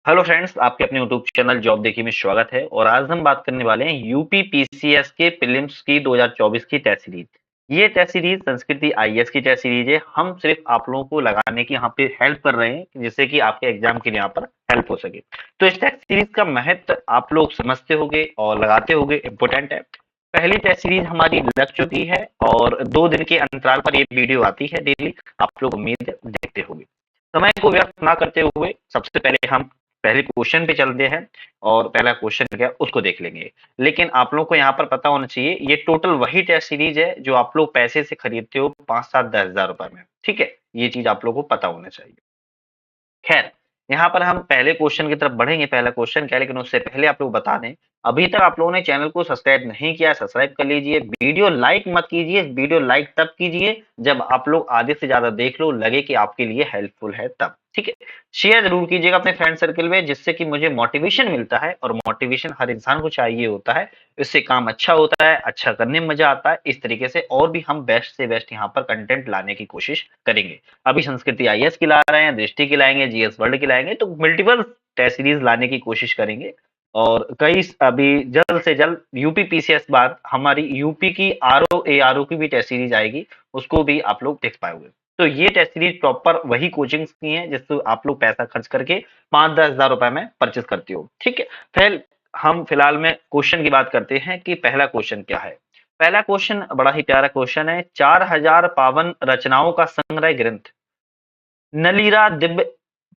Hello friends, आपके अपने YouTube channel job देखिए में स्वागत है। और आज हम बात करने वाले हैं यूपी पीसीएस के प्रीलिम्स की 2024 की टेस्ट सीरीज। ये टेस्ट सीरीज संस्कृति आईएएस की टेस्ट सीरीज है। हम सिर्फ आप लोगों को लगाने की यहाँ पे हेल्प कर रहे हैं जिससे कि आपके एग्जाम के लिए यहाँ पर हेल्प हो सके। तो इस टेस्ट सीरीज का महत्व आप लोग समझते होंगे और लगाते होंगे, इम्पोर्टेंट है। पहली टेस्ट सीरीज हमारी लग चुकी है और 2 दिन के अंतराल पर ये वीडियो आती है डेली। आप लोग उम्मीद देखते होंगे। समय को व्यर्थ ना करते हुए सबसे पहले हम पहले क्वेश्चन पे चलते हैं और पहला क्वेश्चन क्या उसको देख लेंगे। लेकिन आप लोगों को यहाँ पर पता होना चाहिए, ये टोटल वही टेस्ट सीरीज है जो आप लोग पैसे से खरीदते हो 5, 7, 10 हज़ार रुपए में। ठीक है, ये चीज आप लोगों को पता होना चाहिए। खैर, यहाँ पर हम पहले क्वेश्चन की तरफ बढ़ेंगे। पहला क्वेश्चन क्या है, लेकिन उससे पहले आप लोग बता दें, अभी तक आप लोगों ने चैनल को सब्सक्राइब नहीं किया, सब्सक्राइब कर लीजिए। वीडियो लाइक मत कीजिए, वीडियो लाइक तब कीजिए जब आप लोग आधे से ज्यादा देख लो, लगे कि आपके लिए हेल्पफुल है तब। ठीक है, शेयर जरूर कीजिएगा अपने फ्रेंड सर्कल में, जिससे कि मुझे मोटिवेशन मिलता है और मोटिवेशन हर इंसान को चाहिए होता है। इससे काम अच्छा होता है, अच्छा करने में मजा आता है। इस तरीके से और भी हम बेस्ट से बेस्ट यहाँ पर कंटेंट लाने की कोशिश करेंगे। अभी संस्कृति आईएएस की ला रहे हैं, दृष्टि की लाएंगे, जीएस वर्ल्ड की लाएंगे, तो मल्टीपल टेस्ट सीरीज लाने की कोशिश करेंगे। और कई अभी जल्द से जल्द यूपी पीसीएस बाद हमारी यूपी की आरओ की भी टेस्ट सीरीज आएगी, उसको भी आप लोग देख पाओगे। तो ये टेस्ट सीरीज प्रॉपर वही कोचिंग की है जिससे आप लोग पैसा खर्च करके 5, 10 हज़ार रुपए में परचेस करते हो। ठीक है, फिर हम फिलहाल में क्वेश्चन की बात करते हैं कि पहला क्वेश्चन क्या है। पहला क्वेश्चन बड़ा ही प्यारा क्वेश्चन है। 4000 पावन रचनाओं का संग्रह ग्रंथ नलीरा दिव्य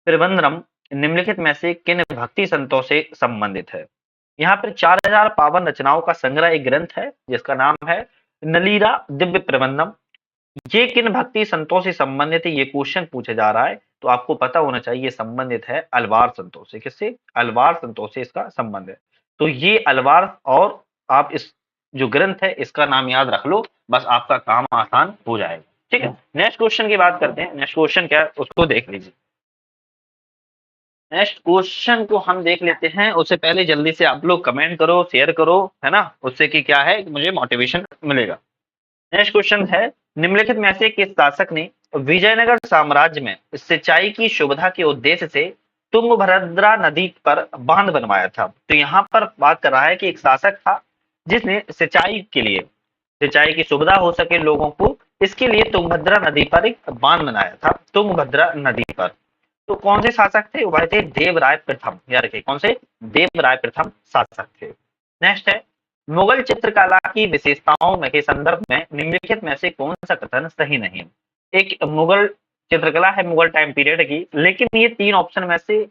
प्रबंधम निम्नलिखित में से किन भक्ति संतों से संबंधित है। यहाँ पर 4000 पावन रचनाओं का संग्रह एक ग्रंथ है जिसका नाम है नलीरा दिव्य प्रबंधम। ये किन भक्ति संतों से संबंधित है, ये क्वेश्चन पूछा जा रहा है। तो आपको पता होना चाहिए ये संबंधित है अलवार संतों से। किससे? अलवार संतों से इसका संबंध है। तो ये अलवार, और आप इस जो ग्रंथ है इसका नाम याद रख लो, बस आपका काम आसान हो जाएगा। ठीक है, नेक्स्ट क्वेश्चन की बात करते हैं। नेक्स्ट क्वेश्चन क्या है उसको देख लीजिए। नेक्स्ट क्वेश्चन को हम देख लेते हैं। उससे पहले जल्दी से आप लोग कमेंट करो, शेयर करो, है ना, उससे कि क्या है, मुझे मोटिवेशन मिलेगा। नेक्स्ट क्वेश्चन है, निम्नलिखित में से किस शासक ने विजयनगर साम्राज्य में सिंचाई की सुविधा के उद्देश्य से तुंगभद्रा नदी पर बांध बनवाया था। तो यहाँ पर बात कर रहा है कि एक शासक था जिसने सिंचाई के लिए, सिंचाई की सुविधा हो सके लोगों को, इसके लिए तुंगभद्रा नदी पर एक बांध बनाया था, तुंगभद्रा नदी पर। तो कौन से शासक थे? वह थे देवराय प्रथम। याद रखिए, कौन से? देवराय प्रथम शासक थे। नेक्स्ट है, मुगल चित्रकला की विशेषताओं में के संदर्भ में निम्नलिखित में से कौन सा कथन सही नहीं है। एक मुगल चित्रकला है मुगल टाइम पीरियड की, लेकिन ये 3 ऑप्शन में से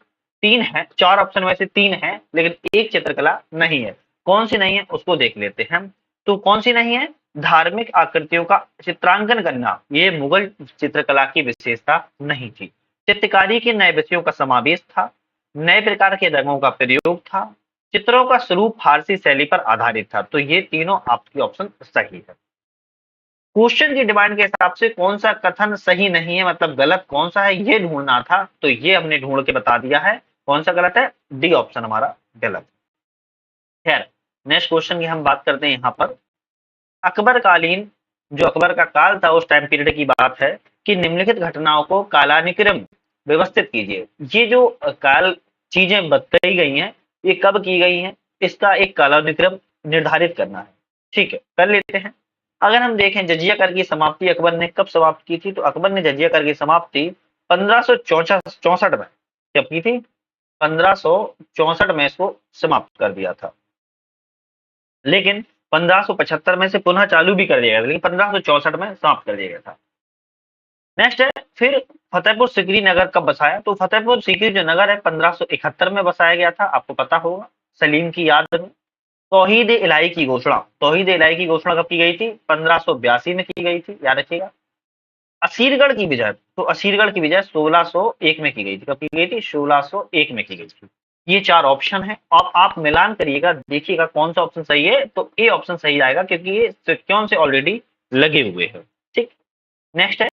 3 है, 4 ऑप्शन में से 3 है, लेकिन एक चित्रकला नहीं है। कौन सी नहीं है उसको देख लेते हैं। तो कौन सी नहीं है? धार्मिक आकृतियों का चित्रांकन करना, ये मुगल चित्रकला की विशेषता नहीं थी। चित्रकारी के नए विषयों का समावेश था, नए प्रकार के रंगों का प्रयोग था, चित्रों का स्वरूप फारसी शैली पर आधारित था। तो ये तीनों आपकी ऑप्शन सही है। क्वेश्चन की डिमांड के हिसाब से कौन सा कथन सही नहीं है, मतलब गलत कौन सा है, ये ढूंढना था। तो ये हमने ढूंढ के बता दिया है कौन सा गलत है। डी ऑप्शन हमारा गलत। खैर, नेक्स्ट क्वेश्चन की हम बात करते हैं यहाँ पर। अकबर कालीन, जो अकबर का काल था उस टाइम पीरियड की बात है कि निम्नलिखित घटनाओं को कालानुक्रम व्यवस्थित कीजिए। ये जो काल चीजें बताई गई हैं, ये कब की गई हैं, इसका एक कालानुक्रम निर्धारित करना है। ठीक है, कर लेते हैं। अगर हम देखें जजिया कर की समाप्ति अकबर ने कब समाप्त की थी, तो अकबर ने जजिया कर की समाप्ति 1564 में कब की थी? 1564 में इसको समाप्त कर दिया था। लेकिन 1575 में से पुनः चालू भी कर दिया गया था, लेकिन 1564 में समाप्त कर दिया गया था। नेक्स्ट है, फिर फतेहपुर सिकरी नगर कब बसाया? तो फतेहपुर सिकरी जो नगर है 1571 में बसाया गया था, आपको पता होगा, सलीम की याद में। तौहीद इलाही की घोषणा, तौहीद इलाही की घोषणा कब की गई थी? 1582 में की गई थी, याद रखिएगा। असीरगढ़ की विजय, तो असीरगढ़ की विजय 1601 में की गई थी। कब की गई थी? 1601 में की गई थी। ये 4 ऑप्शन है और आप मिलान करिएगा, देखिएगा कौन सा ऑप्शन सही है। तो ए ऑप्शन सही आएगा क्योंकि ये सिक्योन से ऑलरेडी लगे हुए हैं। ठीक, नेक्स्ट है,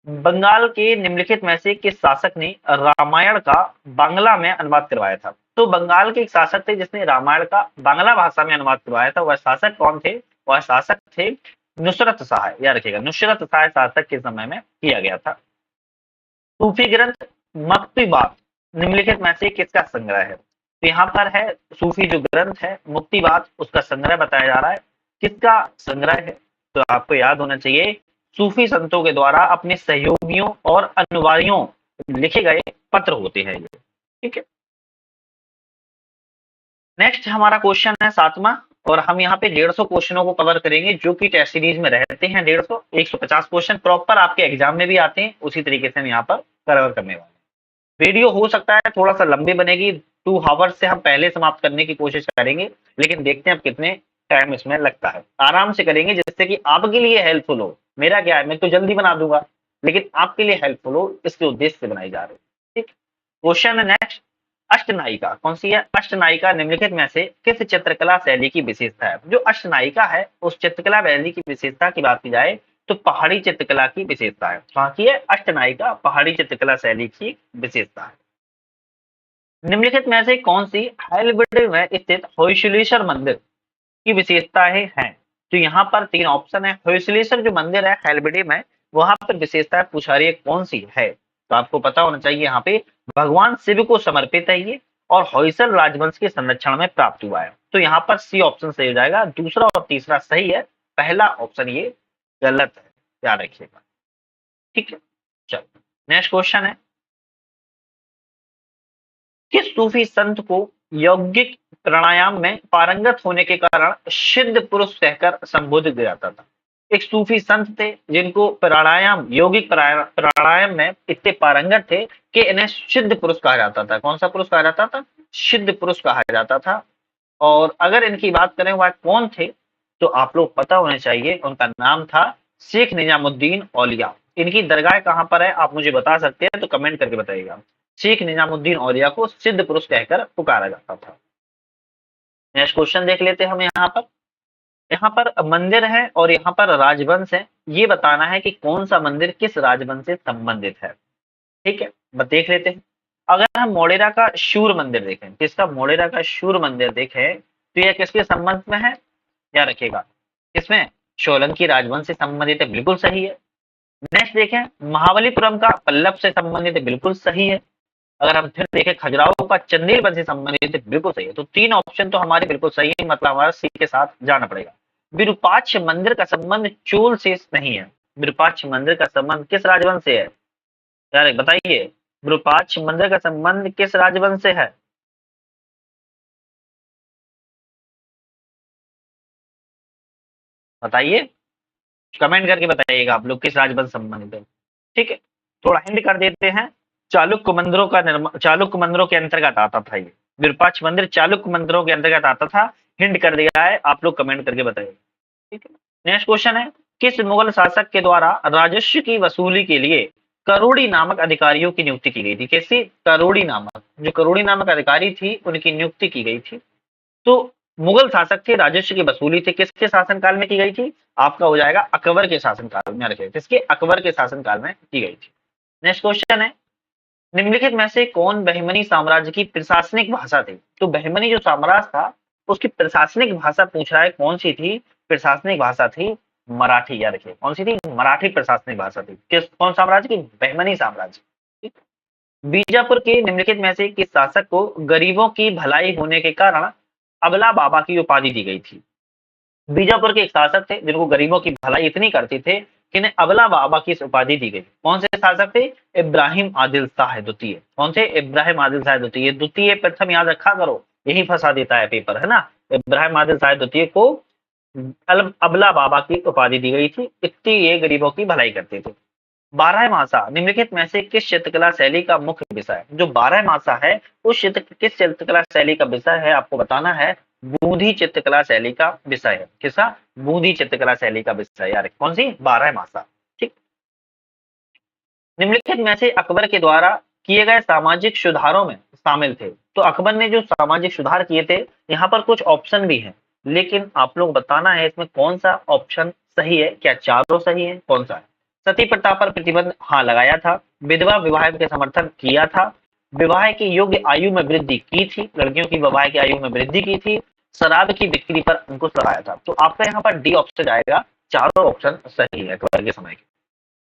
बंगाल के निम्नलिखित में से किस शासक ने रामायण का बांग्ला में अनुवाद करवाया था? तो बंगाल के एक शासक थे जिसने रामायण का बांग्ला भाषा में अनुवाद करवाया था। वह शासक कौन थे? वह शासक थे नुसरत शाह। याद रखिएगा, नुसरत शाह शासक के समय में किया गया था। सूफी ग्रंथ मकतूबात, निम्नलिखित में से किसका संग्रह है? तो यहाँ पर है सूफी जो ग्रंथ है मुक्तिबाद, उसका संग्रह बताया जा रहा है। किसका संग्रह है? तो आपको याद होना चाहिए सूफी संतों के द्वारा अपने सहयोगियों और अनुयायियों लिखे गए पत्र होते हैं ये। ठीक है, नेक्स्ट हमारा क्वेश्चन है 7वां, और हम यहाँ पे 150 क्वेश्चनों को कवर करेंगे जो कि टेस्ट सीरीज में रहते हैं। 150 150 क्वेश्चन प्रॉपर आपके एग्जाम में भी आते हैं, उसी तरीके से हम यहाँ पर कवर करने वाले हैं। वीडियो हो सकता है थोड़ा सा लंबी बनेगी, 2 आवर्स से हम पहले समाप्त करने की कोशिश करेंगे, लेकिन देखते हैं अब कितने टाइम इसमें लगता है। आराम से करेंगे जिससे कि आपके लिए हेल्पफुल हो। मेरा क्या है, मैं तो जल्दी बना दूंगा, लेकिन आपके लिए हेल्पफुल हो इसके उद्देश्य से बनाई जा रही है। ठीक, क्वेश्चन है नेक्स्ट, अष्टनायिका कौन सी है? अष्टनायिका निम्नलिखित में से किस चित्रकला शैली की विशेषता है? जो अष्टनायिका है उस चित्रकला शैली की विशेषता की बात की जाए तो पहाड़ी चित्रकला की विशेषता है। कहाँ की है? अष्टनायिका पहाड़ी चित्रकला शैली की विशेषता है। निम्नलिखित में से कौन सी हेलवेडे में स्थित होयसलेश्वर मंदिर की विशेषताएं हैं? तो यहाँ पर 3 ऑप्शन है। होयसलेश्वर जो मंदिर है हेलवेडे में, वहां पर विशेषता पूछा रही है कौन सी है? तो आपको पता होना चाहिए यहाँ पे भगवान शिव को समर्पित है ये, और होयसल राजवंश के संरक्षण में प्राप्त हुआ है। तो यहाँ पर सी ऑप्शन सही हो जाएगा, दूसरा और तीसरा सही है, पहला ऑप्शन ये गलत है, याद रखिएगा। ठीक है, चलो नेक्स्ट क्वेश्चन है, किस सूफी संत को यौगिक प्राणायाम में पारंगत होने के कारण सिद्ध पुरुष कहकर संबोधित किया जाता था? एक सूफी संत थे जिनको प्राणायाम यौगिक प्राणायाम में इतने पारंगत थे कि इन्हें सिद्ध पुरुष कहा जाता था। कौन सा पुरुष कहा जाता था? सिद्ध पुरुष कहा जाता था। और अगर इनकी बात करें वह कौन थे, तो आप लोग पता होने चाहिए, उनका नाम था शेख निजामुद्दीन औलिया। इनकी दरगाह कहाँ पर है आप मुझे बता सकते हैं तो कमेंट करके बताइएगा। शेख निजामुद्दीन औलिया को सिद्ध पुरुष कहकर पुकारा जाता था। नेक्स्ट क्वेश्चन देख लेते हैं हम यहाँ पर। यहाँ पर मंदिर है और यहाँ पर राजवंश है, ये बताना है कि कौन सा मंदिर किस राजवंश से संबंधित है। ठीक है, बस देख लेते हैं। अगर हम मोढेरा का शूर मंदिर देखें, किसका? मोढेरा का शूर मंदिर देखें तो यह किसके संबंध में है? याद रखिएगा, इसमें सोलंकी राजवंश से संबंधित है, बिल्कुल सही है। नेक्स्ट देखें, महाबलीपुरम का पल्लव से संबंधित है, बिल्कुल सही है। अगर हम फिर देखें खजुराहो का चंदेल वंश से संबंधित है, बिल्कुल सही है। तो 3 ऑप्शन तो हमारे बिल्कुल सही है, मतलब हमारा सी के साथ जाना पड़ेगा। विरूपाक्ष मंदिर का संबंध चोल से नहीं है। विरूपाक्ष मंदिर का संबंध किस राजवंश से है? यार बताइए, विरूपाक्ष मंदिर का संबंध किस राजवंश से है? बताइए, कमेंट करके बताइएगा आप लोग किस राजवंश से संबंधित है। ठीक है, थोड़ा हिंट कर देते हैं, चालुक्य मंदिरों का निर्माण चालुक्य मंदिरों के अंतर्गत आता था ये। विरूपाक्ष मंदिर चालुक्य मंदिरों के अंतर्गत आता था, हिंट कर दिया है, आप लोग कमेंट करके बताइए। ठीक है, नेक्स्ट क्वेश्चन है, किस मुगल शासक के द्वारा राजस्व की वसूली के लिए करोड़ी नामक अधिकारियों की नियुक्ति की गई थी? कैसी? करोड़ी नामक, जो करोड़ी नामक अधिकारी थी उनकी नियुक्ति की गई थी। तो मुगल शासक थे, राजस्व की वसूली थे, किसके शासनकाल में की गई थी? आपका हो जाएगा अकबर के शासनकाल में। रखे किसके? अकबर के शासनकाल में की गई थी। नेक्स्ट क्वेश्चन है, निम्नलिखित में से कौन बहमनी साम्राज्य की प्रशासनिक भाषा थी? तो बहमनी जो साम्राज्य था उसकी प्रशासनिक भाषा पूछ रहा है, कौन सी थी? प्रशासनिक भाषा थी मराठी। याद रखिए, कौन सी थी? मराठी प्रशासनिक भाषा थी। किस कौन साम्राज्य की? बहमनी साम्राज्य। ठीक? बीजापुर के निम्नलिखित में से किस शासक को गरीबों की भलाई होने के कारण अबला बाबा की उपाधि दी गई थी? बीजापुर के एक शासक थे जिनको गरीबों की भलाई इतनी करते थे कि इन्हें अबला बाबा की उपाधि दी गई। कौन से शासक थे? इब्राहिम आदिल शाह द्वितीय। कौन से? इब्राहिम आदिल शाह द्वितीय। द्वितीय प्रथम याद रखा करो, यही फंसा देता है पेपर, है ना। इब्राहिम आदिल शाह द्वितीय को अबला बाबा की उपाधि दी गई थी, इतनी ये गरीबों की भलाई करते थे। बारह मासा निम्नलिखित में से किस चित्रकला शैली का मुख्य विषय है? जो बारह मासा है उस किस चित्रकला शैली का विषय है आपको बताना है। बूंदी चित्रकला शैली का विषय है। किसका? बूंदी चित्रकला शैली का विषय। यार कौन सी? बारह मासा। ठीक, निम्नलिखित में से अकबर के द्वारा किए गए सामाजिक सुधारों में शामिल थे। तो अकबर ने जो सामाजिक सुधार किए थे, यहाँ पर कुछ ऑप्शन भी हैं, लेकिन आप लोग बताना है इसमें कौन सा ऑप्शन सही है। क्या चारों सही है? कौन सा है? सती प्रथा पर प्रतिबंध हाँ लगाया था, विधवा विवाह के समर्थन किया था, विवाह की योग्य आयु में वृद्धि की थी, लड़कियों की विवाह की आयु में वृद्धि की थी, शराब की बिक्री पर अंकुश लगाया था। तो आपका यहाँ पर डी ऑप्शन आएगा, चारों ऑप्शन सही है अकबर के समय के।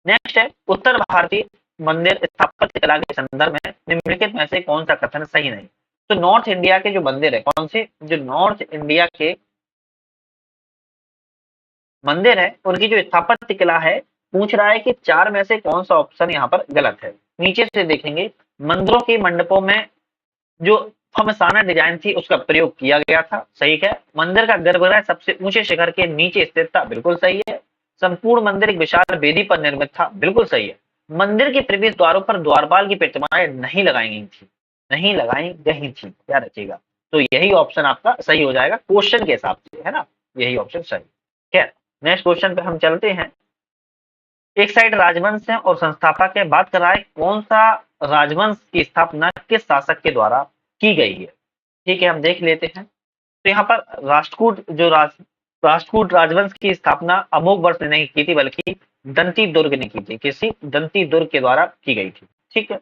नेक्स्ट है, उत्तर भारतीय मंदिर स्थापत्य कला के संदर्भ में निम्नलिखित में से कौन सा कथन सही नहीं। तो नॉर्थ इंडिया के जो मंदिर है, कौन से, जो नॉर्थ इंडिया के मंदिर है, उनकी जो स्थापत्य कला है, पूछ रहा है कि चार में से कौन सा ऑप्शन यहाँ पर गलत है। नीचे से देखेंगे, मंदिरों के मंडपों में जो फमसाना डिजाइन थी उसका प्रयोग किया गया था, सही है। मंदिर का गर्भगृह सबसे ऊंचे शिखर के नीचे स्थित था, बिल्कुल सही है। संपूर्ण मंदिर एक विशाल वेदी पर निर्मित था, बिल्कुल सही है। मंदिर के प्रवेश द्वारों पर द्वारपाल की प्रतिमाएं नहीं लगाई गई थी, नहीं लगाई गई थी, याद रखिएगा। तो यही ऑप्शन आपका सही हो जाएगा क्वेश्चन के हिसाब से, है ना, यही ऑप्शन सही। खैर, नेक्स्ट क्वेश्चन पे हम चलते हैं। एक साइड राजवंश है और संस्थापक है, बात कर रहा है कौन सा राजवंश की स्थापना किस शासक के द्वारा की गई है। ठीक है, हम देख लेते हैं। तो यहाँ पर राष्ट्रकूट राजवंश की स्थापना अमोघ वर्ष ने नहीं की थी, बल्कि दंती दुर्ग ने की थी, किसी दंती दुर्ग के द्वारा की गई थी। ठीक है।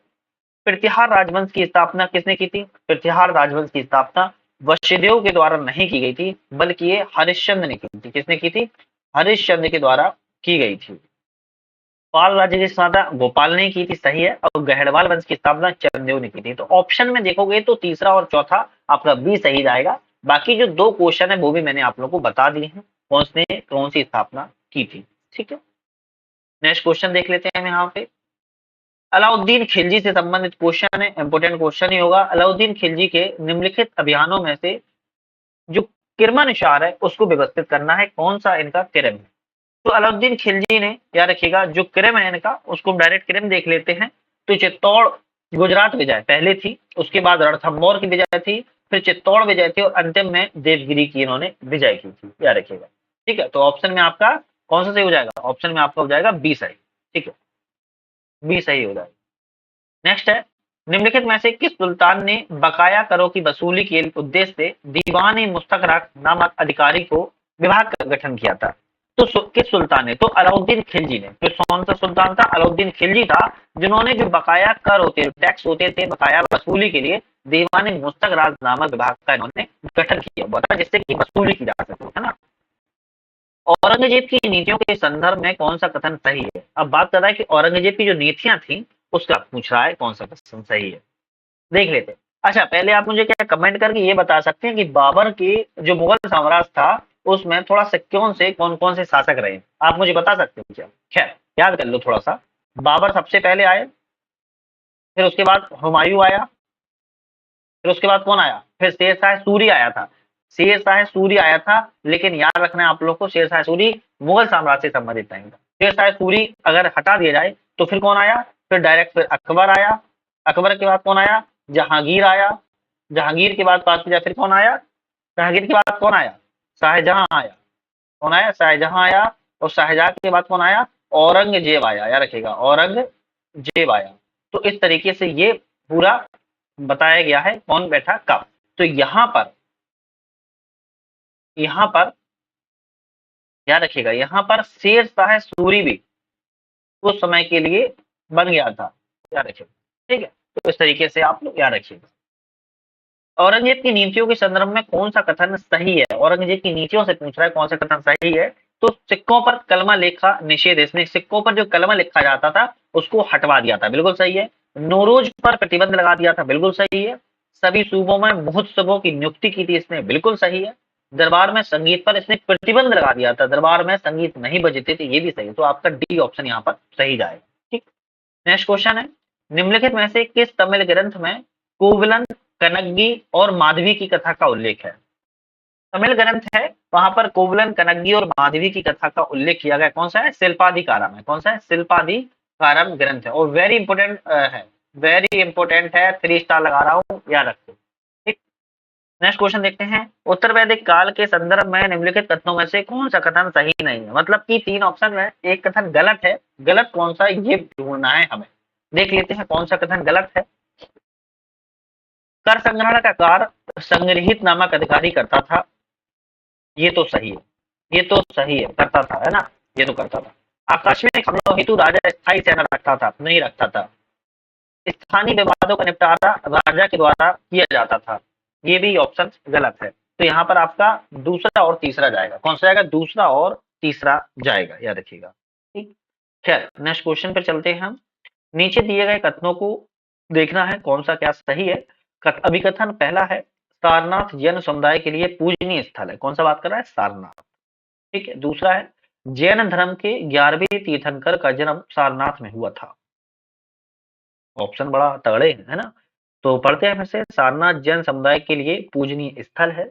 प्रतिहार राजवंश की स्थापना किसने की थी। प्रतिहार राजवंश की स्थापना वशिदेव के द्वारा नहीं की गई थी, बल्कि ये हरिश्चंद्र ने की थी। किसने की थी, हरिश्चंद्र के द्वारा की गई थी। पाल राज्य की स्थापना गोपाल ने की थी, सही है। और गहड़वाल वंश की स्थापना चंदेव ने की थी। तो ऑप्शन में देखोगे तो तीसरा और चौथा आपका बी सही जाएगा। बाकी जो दो क्वेश्चन है वो भी मैंने आप लोगों को बता दिए हैं, कौन सी स्थापना की थी। ठीक है, नेक्स्ट क्वेश्चन देख लेते हैं हम यहाँ पे। अलाउद्दीन खिलजी से संबंधित क्वेश्चन है, इंपोर्टेंट क्वेश्चन ही होगा। अलाउद्दीन खिलजी के निम्नलिखित अभियानों में से जो क्रमानुसार है उसको व्यवस्थित करना है, कौन सा इनका क्रम है। तो अलाउद्दीन खिलजी ने, याद रखिएगा, जो क्रम है इनका उसको हम डायरेक्ट क्रम देख लेते हैं। तो चित्तौड़ गुजरात विजय पहले थी, उसके बाद रणथंभौर की विजय थी, फिर चित्तौड़ विजय थी, और अंतिम में देवगिरी की इन्होंने विजय की थी, याद रखिएगा। ठीक है, तो ऑप्शन में आपका कौन सा सही हो जाएगा, ऑप्शन में आपका हो जाएगा बी सही। ठीक है, बी सही हो जाएगा। नेक्स्ट है, निम्नलिखित में से किस सुल्तान ने बकाया करों की वसूली के उद्देश्य से दीवान ए मुस्तकराक नामक अधिकारी को विभाग का गठन किया था। तो किस सुल्तान ने, तो अलाउद्दीन खिलजी ने। तो कौन सा सुल्तान था, अलाउद्दीन खिलजी था, जिन्होंने जो बकाया कर होते, टैक्स होते थे, बकाया वसूली के लिए दीवान ए मुस्तकराक नामक विभाग का इन्होंने गठन किया हुआ था, जिससे कि वसूली की जा सके, है ना। औरंगजेब की नीतियों के संदर्भ में कौन सा कथन सही है। अब बात कर रहा है कि औरंगजेब की जो नीतियां थी उसका पूछ रहा है कौन सा कथन सही है, देख लेते हैं। अच्छा, पहले आप मुझे क्या कमेंट करके ये बता सकते हैं कि बाबर के जो मुगल साम्राज्य था उसमें थोड़ा सिक्कों से कौन कौन से शासक रहे, आप मुझे बता सकते हैं क्या। खैर, याद कर लो थोड़ा सा। बाबर सबसे पहले आए, फिर उसके बाद हुमायूं आया, फिर उसके बाद कौन आया, फिर शेरशाह सूरी आया था। शेरशाह सूरी आया था, लेकिन याद रखना है आप लोग को, शेरशाह सूरी मुगल साम्राज्य से संबंधित नहीं था। शेरशाह सूरी अगर हटा दिया जाए तो फिर कौन आया, फिर डायरेक्ट फिर अकबर आया। अकबर के बाद कौन आया, जहांगीर आया। जहांगीर के बाद बात की जाए फिर कौन आया, जहांगीर के बाद कौन आया, शाहजहां आया। कौन आया, शाहजहां आया। और शाहजहां के बाद कौन आया, औरंगजेब आया, याद रखिएगा, औरंगजेब आया। तो इस तरीके से ये पूरा बताया गया है कौन बैठा कब। तो यहाँ पर याद रखिएगा, यहाँ पर शेरशाह सूरी भी उस समय के लिए बन गया था, याद रखिएगा। ठीक है, तो इस तरीके से आप लोग याद रखिएगा। औरंगजेब की नीतियों के संदर्भ में कौन सा कथन सही है, औरंगजेब की नीतियों से पूछ रहा है कौन सा कथन सही है। तो सिक्कों पर कलमा लेखा निषेध, इसने सिक्कों पर जो कलमा लिखा जाता था उसको हटवा दिया था, बिल्कुल सही है। नौरोज पर प्रतिबंध लगा दिया था, बिल्कुल सही है। सभी सूबों में महोत्सवों की नियुक्ति की थी इसने, बिल्कुल सही है। दरबार में संगीत पर इसने प्रतिबंध लगा दिया था, दरबार में संगीत नहीं बजते थे, ये भी सही है। तो आपका डी ऑप्शन यहाँ पर सही जाएगा। ठीक, नेक्स्ट क्वेश्चन है, निम्नलिखित में से किस तमिल ग्रंथ में कोवलन, कनग्गी और माधवी की कथा का उल्लेख है। तमिल ग्रंथ है, वहां पर कोवलन, कनग्गी और माधवी की कथा का उल्लेख किया गया, कौन सा है, शिल्पाधिकारम है। कौन सा है, शिल्पाधिकारम ग्रंथ है, और वेरी इंपोर्टेंट है, वेरी इंपोर्टेंट है, 3 स्टार लगा रहा हूँ, याद रखो। ठीक, नेक्स्ट क्वेश्चन देखते हैं। उत्तर वैदिक काल के संदर्भ में निम्नलिखित कथनों में से कौन सा कथन सही नहीं है, मतलब कि 3 ऑप्शन में एक कथन गलत है, गलत कौन सा ये ढूंढना है हमें। देख लेते हैं कौन सा कथन गलत है। कर संग्रहण का कार्य संग्रहित नामक अधिकारी करता था, ये तो सही है, ये तो सही है, करता था, है ना, ये तो करता था। आकस्मिक हमलों हेतु राजा स्थायी सेना रखता था, नहीं रखता था। स्थानीय विवादों का निपटारा राजा के द्वारा किया जाता था, ये भी ऑप्शन गलत है। तो यहाँ पर आपका दूसरा और तीसरा जाएगा, कौन सा जाएगा, दूसरा और तीसरा जाएगा, याद रखिएगा। ठीक, खैर नेक्स्ट क्वेश्चन पर चलते हैं हम। नीचे दिए गए कथनों को देखना है कौन सा क्या सही है। अभिकथन पहला है, सारनाथ जैन समुदाय के लिए पूजनीय स्थल है। कौन सा बात कर रहा है? सारनाथ। ठीक है। दूसरा है, जैन धर्म के 11वें तीर्थंकर का जन्म सारनाथ में हुआ था। ऑप्शन बड़ा तगड़े है ना? तो पढ़ते हैं फिर से, सारनाथ जैन समुदाय के लिए पूजनीय स्थल है।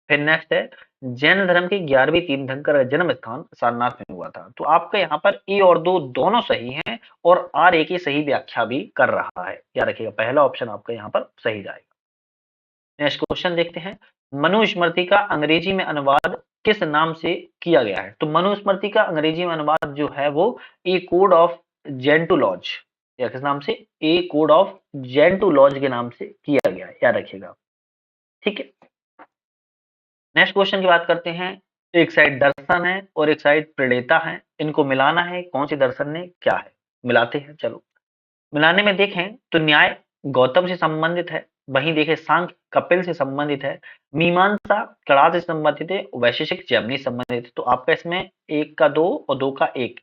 फिर नेक्स्ट है, जैन धर्म के 11वें तीर्थंकर का जन्म स्थान सारनाथ में हुआ था। तो आपका यहाँ पर ए और दो दोनों सही हैं और आर ए की सही व्याख्या भी कर रहा है। क्या रखिएगा, पहला ऑप्शन आपका यहाँ पर सही जाएगा। नेक्स्ट क्वेश्चन देखते हैं, मनुस्मृति का अंग्रेजी में अनुवाद किस नाम से किया गया है? तो मनुस्मृति का अंग्रेजी में अनुवाद जो है वो ए कोड ऑफ जेंटुलॉज, या किस नाम से? ए कोड ऑफ जेंटुलॉज के नाम से किया गया है, याद रखिएगा। ठीक है। नेक्स्ट क्वेश्चन की बात करते हैं, एक साइड दर्शन है और एक साइड प्रणेता है, इनको मिलाना है, कौन सी दर्शन ने क्या है? मिलाते हैं, चलो। मिलाने में देखें तो न्याय गौतम से संबंधित है, वहीं देखें सांख्य कपिल से संबंधित है, मीमांसा कणाद से संबंधित है, वैशेषिक जैमिनी से संबंधित है। तो आपका इसमें एक का दो और दो का एक,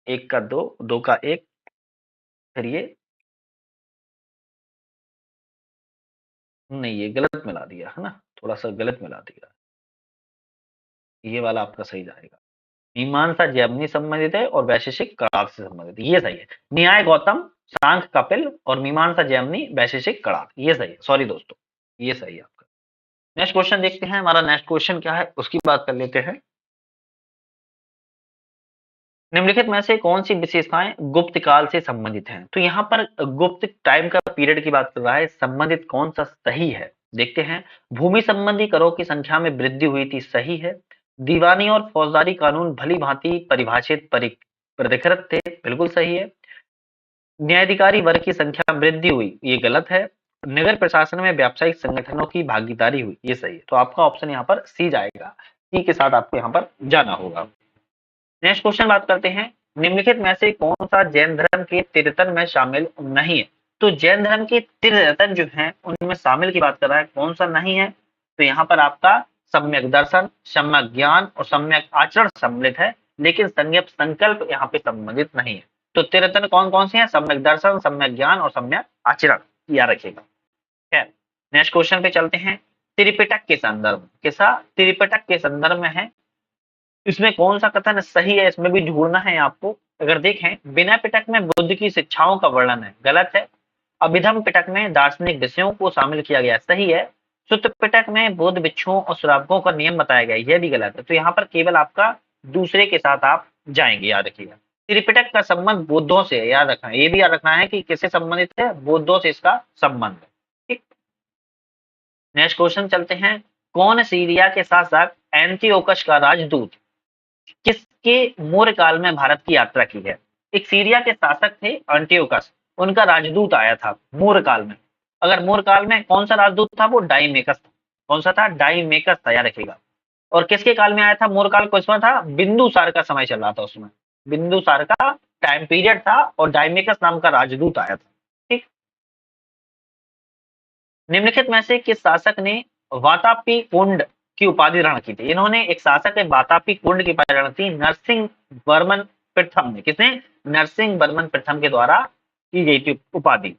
एक का दो, दो का एक, फिर ये नहीं, ये गलत मिला दिया है ना, थोड़ा सा गलत मिला दिया, ये वाला आपका सही जाएगा। मीमांसा जैमिनी संबंधित है और वैशेषिक कणाद से संबंधित है, ये सही है। न्याय गौतम, सांख्य कपिल और मीमांसा जैमिनी वैशेषिक कणाद, ये सही है। सॉरी दोस्तों, ये सही है आपका। नेक्स्ट क्वेश्चन देखते हैं, हमारा नेक्स्ट क्वेश्चन क्या है उसकी बात कर लेते हैं। निम्नलिखित में से कौन सी विशेषताएं गुप्त काल से संबंधित हैं? तो यहाँ पर गुप्त टाइम का पीरियड की बात कर रहा है, संबंधित कौन सा सही है देखते हैं। भूमि संबंधी करों की संख्या में वृद्धि हुई थी, सही है। दीवानी और फौजदारी कानून भली भांति परिभाषित परिष्कृत थे, बिल्कुल सही है। न्यायाधिकारी वर्ग की संख्या में वृद्धि हुई, ये गलत है। नगर प्रशासन में व्यावसायिक संगठनों की भागीदारी हुई, ये सही है। तो आपका ऑप्शन यहाँ पर सी जाएगा, सी के साथ आपको यहाँ पर जाना होगा। नेक्स्ट क्वेश्चन बात करते हैं, निम्नलिखित में से कौन सा जैन धर्म के तीर्थन में शामिल नहीं है? तो जैन धर्म के तीर्थन जो हैं उनमें शामिल की बात कर रहा है, कौन सा नहीं है? तो यहाँ पर आपका सम्यक दर्शन, सम्यक ज्ञान और सम्यक आचरण सम्मिलित है, लेकिन संयम संकल्प यहाँ पे संबंधित नहीं है। तो तीर्थन कौन कौन से हैं? सम्यक दर्शन, सम्यक ज्ञान और सम्यक आचरण, याद रखिएगा। खैर, नेक्स्ट क्वेश्चन पे चलते हैं। त्रिपिटक के संदर्भ, कैसा? त्रिपिटक के संदर्भ में है, इसमें कौन सा कथन सही है, इसमें भी ढूंढना है आपको। अगर देखें, बिना पिटक में बुद्ध की शिक्षाओं का वर्णन है, गलत है। अभिधम पिटक में दार्शनिक विषयों को शामिल किया गया, सही है। सुत्त पिटक में बौद्ध भिक्षुओं और श्रावकों का नियम बताया गया, यह भी गलत है। तो यहाँ पर केवल आपका दूसरे के साथ आप जाएंगे, याद रखिएगा। त्रिपिटक का संबंध बौद्धों से है, याद रखना, ये भी याद रखना है कि किससे संबंधित है, बौद्धों से इसका संबंध है। ठीक। नेक्स्ट क्वेश्चन चलते हैं, कौन सीरिया के शासक एंटियोकस का राजदूत किसके मौर्य काल में भारत की यात्रा की है? एक सीरिया के शासक थे एंटियोकस, उनका राजदूत आया था मौर्य काल में। अगर मौर्य काल में कौन सा राजदूत था? वो डाइमेकस था। कौन सा था? डाइमेकस था, याद रखिएगा। और किसके काल में आया था? मौर्य काल किसमें था? बिंदुसार का समय चल रहा था उसमें, बिंदुसार का टाइम पीरियड था और डाइमेकस नाम का राजदूत आया था। ठीक। निम्नलिखित में से किस शासक ने वातापी कुंड की उपाधि ग्रहण की थी? इन्होंने, एक शासक है वातापी कुंड की उपाधि ग्रहण की, नरसिंह वर्मन प्रथम ने। किसने? नरसिंह वर्मन प्रथम के द्वारा की गई थी उपाधि।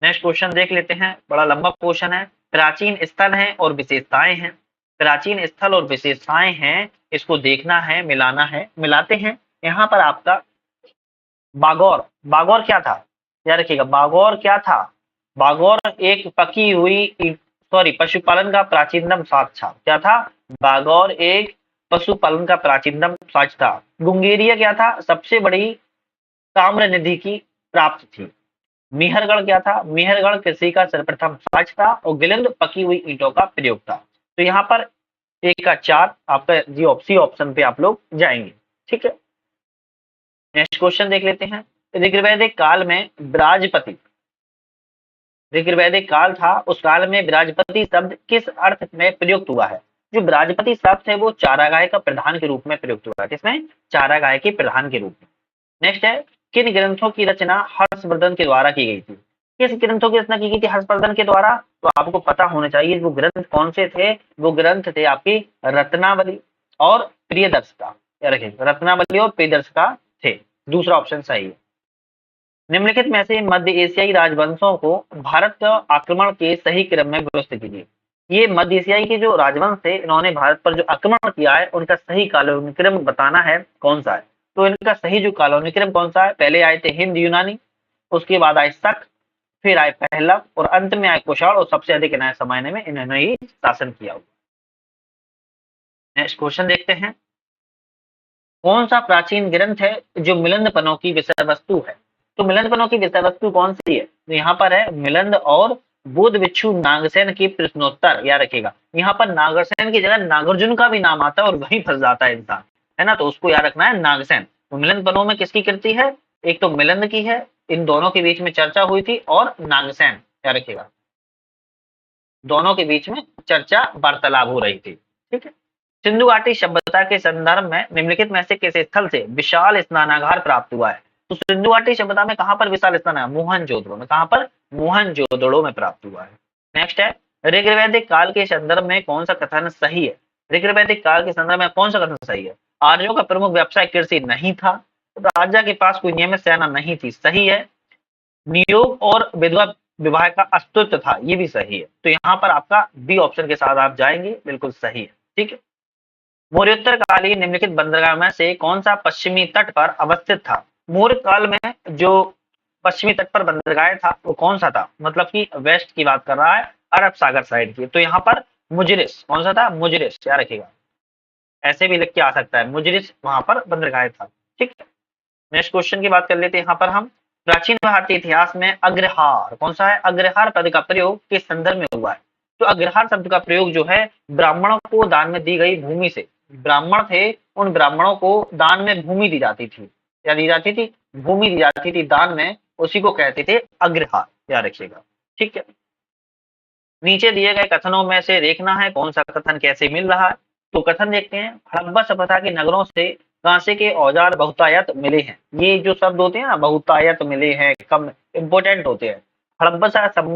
नेक्स्ट क्वेश्चन देख लेते हैं, बड़ा लंबा क्वेश्चन है। प्राचीन स्थल हैं और विशेषताएं हैं, प्राचीन स्थल और विशेषताएं हैं, इसको देखना है, मिलाना है, मिलाते हैं। यहाँ पर आपका बागौर, बागौर क्या था? याद रखिएगा, बागौर क्या था? बागौर एक पकी हुई, सॉरी, पशुपालन का प्राचीनतम साक्ष्य था। क्या था? बागौर एक पशुपालन का प्राचीनतम साक्ष्य था। गुंगेरिया क्या था? सबसे बड़ी ताम्र निधि की प्राप्त थी। मेहरगढ़ क्या था? मेहरगढ़ कृषि का सर्वप्रथम साक्ष्य था और गिलिंद पकी हुई ईंटों का प्रयोग था। तो यहाँ पर एक का चार आपका जी, सी ऑप्शन पे आप लोग जाएंगे। ठीक है। नेक्स्ट क्वेश्चन देख लेते हैं। ऋग्वैदिक काल में विराजपति, ऋग्वैदिक काल था, उस काल में विराजपति शब्द किस अर्थ में प्रयुक्त हुआ है? जो विराजपति शब्द है वो चारागाह का प्रधान के रूप में प्रयुक्त हुआ है। किसमें? चारागाह के प्रधान के रूप में। नेक्स्ट है, किन ग्रंथों की रचना हर्षवर्धन के द्वारा की गई थी? किस ग्रंथों की रचना की गई थी हर्षवर्धन के द्वारा? तो आपको पता होना चाहिए वो ग्रंथ कौन से थे। वो ग्रंथ थे आपकी रत्नावली और प्रियदर्शिका, या रखिए, रत्नावली और प्रियदर्शिका थे। दूसरा ऑप्शन सही है। निम्नलिखित में से मध्य एशियाई राजवंशों को भारत का आक्रमण के सही क्रम में व्यवस्थित कीजिए। ये मध्य एशियाई के जो राजवंश थे, इन्होंने भारत पर जो आक्रमण किया है, उनका सही कालानुक्रम बताना है कौन सा है। तो इनका सही जो कालानुक्रम कौन सा है, पहले आए थे हिंद यूनानी, उसके बाद आए शक, फिर आए पहला और अंत में आए कुषाण, और सबसे अधिक इन्हें समय में इन्होंने ही शासन किया। नेक्स्ट क्वेश्चन देखते हैं, कौन सा प्राचीन ग्रंथ है जो मिलिंदपनों की विषय वस्तु है। तो मिलिंदपनों की विषय वस्तु कौन सी है, तो यहाँ पर है मिलिंद और बुद्ध भिक्षु नागसेन की प्रश्नोत्तर। याद रखिएगा, यहाँ पर नागसेन की जगह नागार्जुन का भी नाम आता है और वहीं फंस जाता है इंसान, है ना, तो उसको याद रखना है नागसेन। तो मिलिंदपनों में किसकी कृति है, एक तो मिलिंद की है, इन दोनों के बीच में चर्चा हुई थी, और नागसेन, याद रखिएगा, दोनों के बीच में चर्चा वार्तालाप हो रही थी। ठीक है। सिंधु घाटी सभ्यता के संदर्भ में निम्नलिखित में से किस स्थल से विशाल स्नानागार प्राप्त हुआ है। तो सिंधु घाटी सभ्यता में कहां पर विशाल स्नानागार, मोहनजोदड़ो में। कहां पर, मोहनजोदड़ो में प्राप्त हुआ है। नेक्स्ट है, ऋग्वैदिक काल के संदर्भ में कौन सा कथन सही है। ऋग्वैदिक काल के संदर्भ में कौन सा कथन सही है, आर्यों का प्रमुख व्यवसाय कृषि नहीं था, राजा के पास कोई नियमित सेना नहीं थी, सही है। नियोग और विधवा विवाह का अस्तित्व था, ये भी सही है। तो यहाँ पर आपका बी ऑप्शन के साथ आप जाएंगे, बिल्कुल सही है। ठीक है। मौर्योत्तर कालीन निम्नलिखित बंदरगाह में से कौन सा पश्चिमी तट पर अवस्थित था। मौर्य काल में जो पश्चिमी तट पर बंदरगाह था वो कौन सा था, मतलब कि वेस्ट की बात कर रहा है, अरब सागर साइड की। तो यहाँ पर मुजरिस, कौन सा था, मुजरिस, याद रखिएगा, ऐसे भी लिख के आ सकता है, मुजरिस वहां पर बंदरगाह था। ठीक है। नेक्स्ट क्वेश्चन की बात कर लेते हैं यहाँ पर हम, प्राचीन भारतीय इतिहास में अग्रहार, कौन सा है, अग्रहार पद का प्रयोग किस संदर्भ में हुआ है। तो अग्रहार शब्द का प्रयोग जो है ब्राह्मणों को दान में दी गई भूमि से, ब्राह्मण थे, उन ब्राह्मणों को दान में भूमि दी जाती थी, क्या दी जाती थी, भूमि दी जाती थी दान में, उसी को कहते थे अग्रहार, याद रखिएगा। ठीक है। नीचे दिए गए कथनों में से देखना है कौन सा कथन कैसे मिल रहा है। तो कथन देखते हैं, हड़प्पा सभ्यता के नगरों से कांसे के औजार बहुतायत मिले हैं। ये जो शब्द होते हैं ना, बहुतायत मिले हैं, कम इंपोर्टेंट होते हैं। हड़प्पा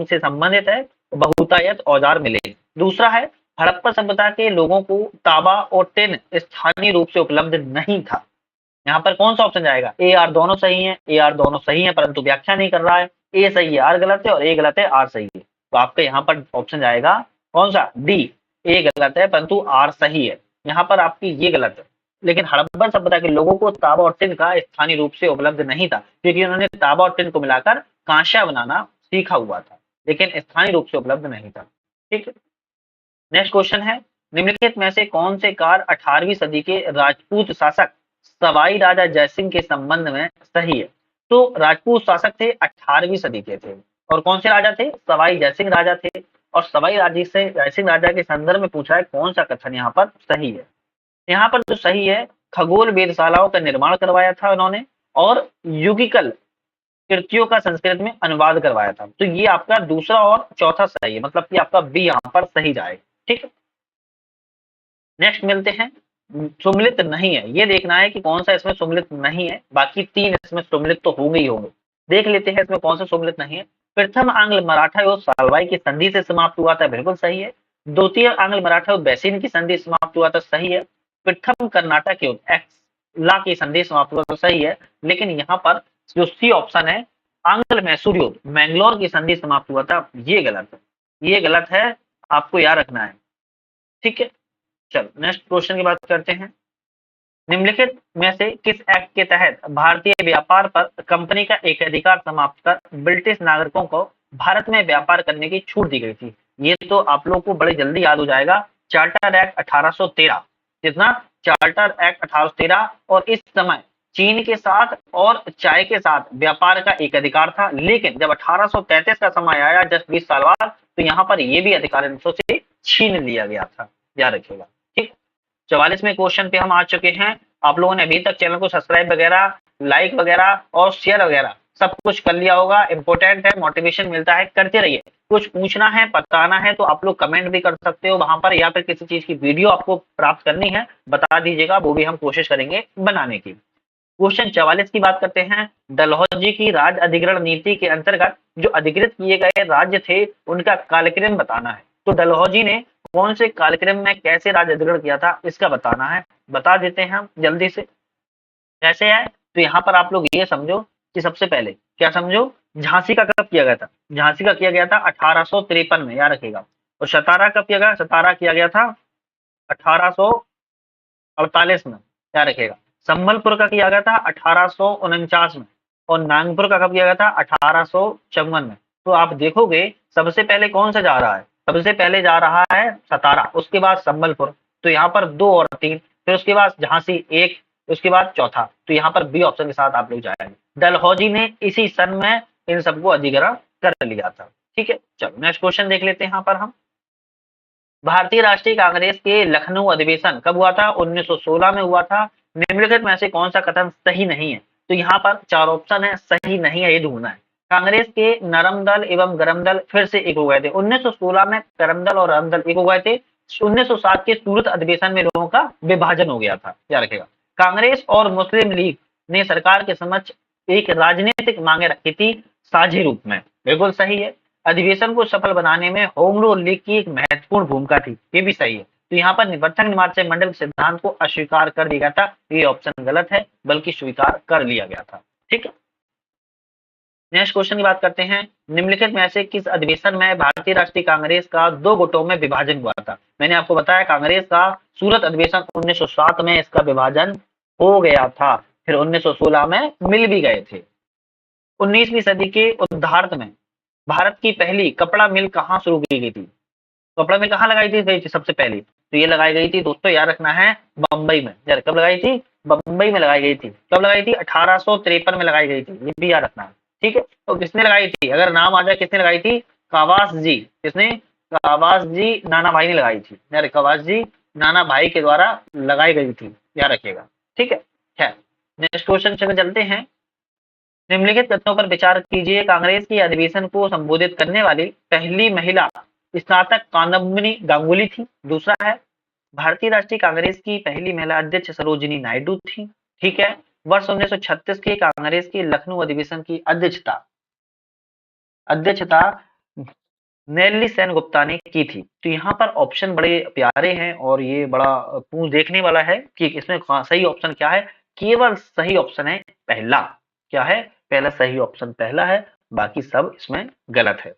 से संबंधित है, तो बहुतायत औजार मिले। दूसरा है, हड़प्पा सभ्यता के लोगों को तांबा और टिन स्थानीय रूप से उपलब्ध नहीं था। यहाँ पर कौन सा ऑप्शन जाएगा, ए आर दोनों सही है, ए आर दोनों सही है, परंतु व्याख्या नहीं कर रहा है। ए सही है, आर गलत है, और ए गलत है, आर सही है। तो आपका यहाँ पर ऑप्शन जाएगा कौन सा, डी, ए गलत है परंतु आर सही है। यहाँ पर आपकी ये गलत है। लेकिन हड़प्पन सभ्यता के लोगों को तांबा और टिन का स्थानीय रूप से उपलब्ध नहीं था, क्योंकि उन्होंने तांबा और टिन को मिलाकर कांसा बनाना सीखा हुआ था, लेकिन स्थानीय रूप से उपलब्ध नहीं था। ठीक है। नेक्स्ट क्वेश्चन है, निम्नलिखित में से कौन से कार्य 18वीं सदी के राजपूत शासक सवाई राजा जयसिंह के संबंध में सही है। तो राजपूत शासक थे, 18वीं सदी के थे, और कौन से राजा थे, सवाई जयसिंह राजा थे। और सवाई राजी से जयसिंह राजा के संदर्भ में पूछा है कौन सा कथन यहाँ पर सही है। यहाँ पर जो सही है, खगोल वेधशालाओं का निर्माण करवाया था उन्होंने, और युगिकल कृतियों का संस्कृत में अनुवाद करवाया था। तो ये आपका दूसरा और चौथा सही है, मतलब कि आपका बी यहाँ पर सही जाएगा। ठीक है। नेक्स्ट मिलते हैं, सुमिलित नहीं है, ये देखना है कि कौन सा इसमें सुमिलित नहीं है, बाकी तीन इसमें सुमिलित तो होंगे ही होंगे। देख लेते हैं इसमें कौन सा सुमिलित नहीं है। प्रथम आंग्ल मराठा युद्ध सालवाई की संधि से समाप्त हुआ था, बिल्कुल सही है। द्वितीय आंग्ल मराठा युद्ध बैसिन की संधि समाप्त हुआ था, सही है। प्रथम कर्नाटक युद्ध एक्सला की संधि समाप्त हुआ, तो सही है। लेकिन यहाँ पर जो सी ऑप्शन है, आंग्ल मैसूर युद्ध मैंगलोर की संधि समाप्त हुआ था, ये गलत है, ये गलत है, आपको याद रखना है। ठीक है। चलो नेक्स्ट क्वेश्चन की बात करते हैं, निम्नलिखित में से किस एक्ट के तहत भारतीय व्यापार पर कंपनी का एकाधिकार समाप्त कर ब्रिटिश नागरिकों को भारत में व्यापार करने की छूट दी गई थी। ये तो आप लोग को बड़े जल्दी याद हो जाएगा, चार्टर एक्ट 1813। कितना, चार्टर एक्ट 1813। और इस समय चीन के साथ और चाय के साथ व्यापार का एक अधिकार था, लेकिन जब 1833 का समय आया, जस्ट 20 साल बाद, तो यहाँ पर ये भी अधिकार इनसे से छीन लिया गया था, याद रखिएगा। ठीक। 44वें क्वेश्चन पे हम आ चुके हैं। आप लोगों ने अभी तक चैनल को सब्सक्राइब वगैरह, लाइक वगैरह और शेयर वगैरह सब कुछ कर लिया होगा। इंपॉर्टेंट है, मोटिवेशन मिलता है, करते रहिए। कुछ पूछना है, बताना है, तो आप लोग कमेंट भी कर सकते हो वहां पर, या फिर किसी चीज की वीडियो आपको प्राप्त करनी है बता दीजिएगा, वो भी हम कोशिश करेंगे बनाने की। क्वेश्चन 44 की बात करते हैं, डलहौजी की राज्य अधिग्रहण नीति के अंतर्गत जो अधिकृत किए गए राज्य थे उनका कालक्रम बताना है। तो डलहौजी ने कौन से कालक्रम में कैसे राज्य अधिग्रहण किया था, इसका बताना है, बता देते हैं हम जल्दी से। कैसे है, तो यहाँ पर आप लोग ये समझो कि सबसे पहले क्या समझो, झांसी का कब किया गया था? झांसी का किया गया था 1853 में, याद रखिएगा। और सतारा कब किया गया? सतारा किया गया था 1848 में, याद रखिएगा। संबलपुर का किया गया था 1849 में। और नागपुर का कब किया गया था? 1854 में। तो आप देखोगे सबसे पहले कौन सा जा रहा है? सबसे पहले जा रहा है सतारा, उसके बाद संबलपुर। तो यहाँ पर 2 और 3, फिर उसके बाद झांसी 1, उसके बाद चौथा। तो यहाँ पर बी ऑप्शन के साथ आप लोग जाएंगे। डलहौजी ने इसी सन में इन सबको अधिग्रहण कर लिया था। ठीक है, चलो नेक्स्ट क्वेश्चन देख लेते हैं यहाँ पर हम। भारतीय राष्ट्रीय कांग्रेस के लखनऊ अधिवेशन कब हुआ था? 1916 में हुआ था। निम्नलिखित में से कौन सा कथन सही नहीं है? तो यहाँ पर 4 ऑप्शन है, सही नहीं है ये ढूंढना है। कांग्रेस के नरम दल एवं गरम दल फिर से एक हो गए थे। 1916 में गरम दल और नरम दल एक हो गए थे। 1907 के सूरत अधिवेशन में लोगों का विभाजन हो गया था, याद रखेगा। कांग्रेस और मुस्लिम लीग ने सरकार के समक्ष एक राजनीतिक मांगे रखी थी साझे रूप में, बिल्कुल सही है। अधिवेशन को सफल बनाने में होम रूल लीग की एक महत्वपूर्ण भूमिका थी, ये भी सही है। तो यहाँ पर निवर्तक निमार्चय मंडल के सिद्धांत को अस्वीकार कर दिया गया था, ये ऑप्शन गलत है, बल्कि स्वीकार कर लिया गया था। ठीक है, नेक्स्ट क्वेश्चन की बात करते हैं। निम्नलिखित में से किस अधिवेशन में भारतीय राष्ट्रीय कांग्रेस का 2 गुटों में विभाजन हुआ था? मैंने आपको बताया कांग्रेस का सूरत अधिवेशन 1907 में इसका विभाजन हो गया था, फिर 1916 में मिल भी गए थे। 19वीं सदी के उत्तरार्ध में भारत की पहली कपड़ा मिल कहाँ शुरू की गई थी? कपड़ा मिल कहाँ लगाई गई थी सबसे पहली? तो ये लगाई गई थी दोस्तों, याद रखना है, बंबई में। यार कब लगाई थी? बंबई में लगाई गई थी। कब लगाई थी? 1853 में लगाई गई थी, ये भी याद रखना है। ठीक है, तो किसने लगाई थी? अगर नाम आ जाए किसने लगाई थी? कावास जी। किसने? कावास जी नाना भाई ने लगाई थी। यार कावास जी नाना भाई के द्वारा लगाई गई थी, याद रखिएगा। ठीक है, खैर नेक्स्ट क्वेश्चन चलते हैं। निम्नलिखित तथ्यों पर विचार कीजिए। कांग्रेस की अधिवेशन को संबोधित करने वाली पहली महिला स्नातक कादम्बिनी गांगुली थी। दूसरा है, भारतीय राष्ट्रीय कांग्रेस की पहली महिला अध्यक्ष सरोजिनी नायडू थी। ठीक है, वर्ष 1936 के कांग्रेस के लखनऊ अधिवेशन की अध्यक्षता अध्यक्षता नेल्ली सेन गुप्ता ने की थी। तो यहाँ पर ऑप्शन बड़े प्यारे हैं और ये बड़ा पूछ देखने वाला है कि इसमें सही ऑप्शन क्या है। केवल सही ऑप्शन है पहला। क्या है? पहला सही ऑप्शन पहला है, बाकी सब इसमें गलत है।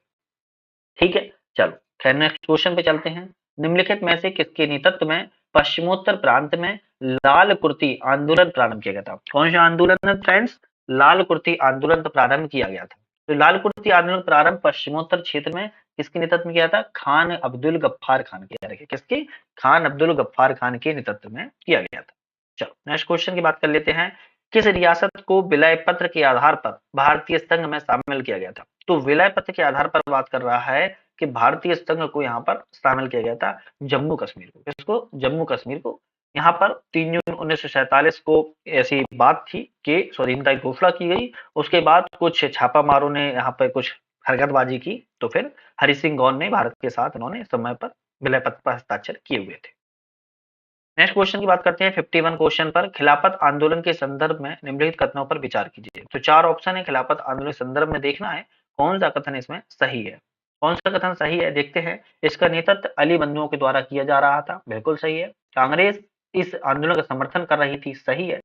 ठीक है, चलो खैर नेक्स्ट क्वेश्चन पे चलते हैं। निम्नलिखित में से किसके नेतृत्व में पश्चिमोत्तर प्रांत में लाल कुर्ती आंदोलन प्रारंभ किया गया था? कौन सा आंदोलन है फ्रेंड्स? लाल कुर्ती आंदोलन प्रारंभ किया गया था। तो लाल कुर्ती आंदोलन प्रारंभ पश्चिमोत्तर क्षेत्र में किसके नेतृत्व में किया था? खान अब्दुल गफ्फार खान के। किसके? खान अब्दुल गफ्फार खान के नेतृत्व में किया गया था। चलो नेक्स्ट क्वेश्चन की बात कर लेते हैं। किस रियासत को विलय पत्र के आधार पर भारतीय संघ में शामिल किया गया था? तो विलय पत्र के आधार पर बात कर रहा है कि भारतीय संघ को यहाँ पर शामिल किया गया था जम्मू कश्मीर को। किसको? जम्मू कश्मीर को। यहाँ पर 3 जून 1947 को ऐसी बात थी कि स्वाधीनता की घोषणा की गई। उसके बाद कुछ छापामारों ने यहाँ पर कुछ हरकतबाजी की, तो फिर हरि सिंह गौन ने भारत के साथ उन्होंने समय पर विलय पत्र पर हस्ताक्षर किए हुए थे। नेक्स्ट क्वेश्चन की बात करते हैं 51 क्वेश्चन पर। खिलाफत आंदोलन के संदर्भ में निम्नलिखित कथनों पर विचार कीजिए। तो 4 ऑप्शन है, खिलाफत आंदोलन के संदर्भ में देखना है कौन सा कथन इसमें सही है। कौन सा कथन सही है देखते हैं। इसका नेतृत्व अली बंधुओं के द्वारा किया जा रहा था, बिल्कुल सही है। कांग्रेस इस आंदोलन का समर्थन कर रही थी, सही है।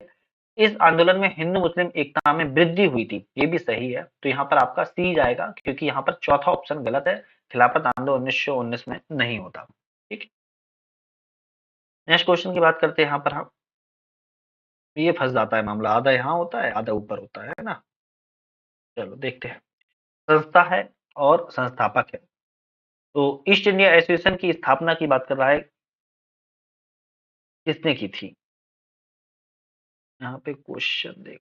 इस आंदोलन में हिंदू मुस्लिम एकता में वृद्धि हुई थी, ये भी सही है। तो यहाँ पर आपका सी जाएगा, क्योंकि यहाँ पर चौथा ऑप्शन गलत है। खिलाफत आंदोलन 1919 में नहीं होता। ठीक है, नेक्स्ट क्वेश्चन की बात करते हैं यहाँ पर हम। ये फंस जाता है मामला, आधा यहाँ होता है आधा ऊपर होता है ना। चलो देखते हैं। संस्था है और संस्थापक है। तो ईस्ट इंडिया एसोसिएशन की स्थापना की बात कर रहा है, किसने की थी? यहाँ पे क्वेश्चन देख।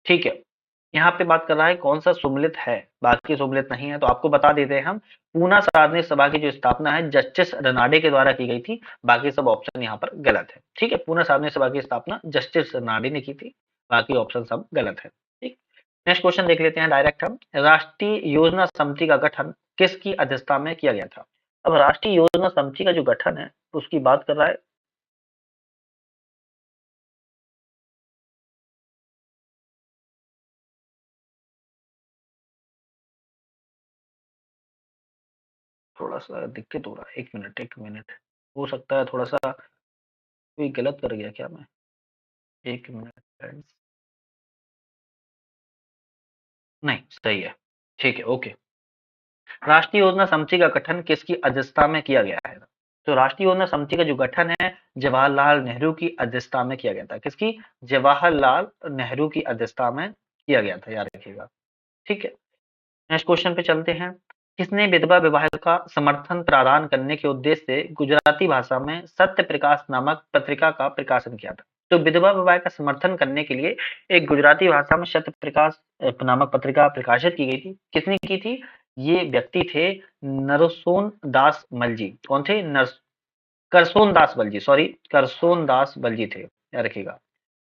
ठीक है, यहाँ पे बात कर रहा है कौन सा सुमेलित है, बाकी सुमेलित नहीं है। तो आपको बता देते हैं हम, पूना सार्वजनिक सभा की जो स्थापना है जस्टिस रनाडे के द्वारा की गई थी। बाकी सब ऑप्शन यहाँ पर गलत है। ठीक है, पूना सार्वजनिक सभा की स्थापना जस्टिस रनाडे ने की थी, बाकी ऑप्शन सब गलत है। ठीक, नेक्स्ट क्वेश्चन देख लेते हैं डायरेक्ट हम। राष्ट्रीय योजना समिति का गठन किसकी अध्यक्षता में किया गया था? अब राष्ट्रीय योजना समिति का जो गठन है उसकी बात कर रहा है। थोड़ा सा दिक्कत हो रहा है, 1 मिनट 1 मिनट। हो सकता है थोड़ा सा कोई गलत कर गया क्या मैं? एक मिनट फ्रेंड्स, नहीं सही है, ठीक है, ओके। राष्ट्रीय योजना समिति का गठन किसकी अध्यक्षता में किया गया है? तो राष्ट्रीय योजना समिति का जो गठन है जवाहरलाल नेहरू की अध्यक्षता में किया गया था। किसकी? जवाहरलाल नेहरू की अध्यक्षता में किया गया था, याद रखिएगा। ठीक है, नेक्स्ट क्वेश्चन पे चलते हैं। किसने विधवा विवाह का समर्थन प्रदान करने के उद्देश्य से गुजराती भाषा में सत्य प्रकाश नामक पत्रिका का प्रकाशन किया था? तो विधवा विवाह का समर्थन करने के लिए एक गुजराती भाषा में सत्य प्रकाश नामक पत्रिका प्रकाशित की गई थी। किसने की थी? ये व्यक्ति थे नरसोन दास मलजी। कौन थे? करसोन दास बलजी, सॉरी, करसोन दास बलजी थे, याद रखिएगा।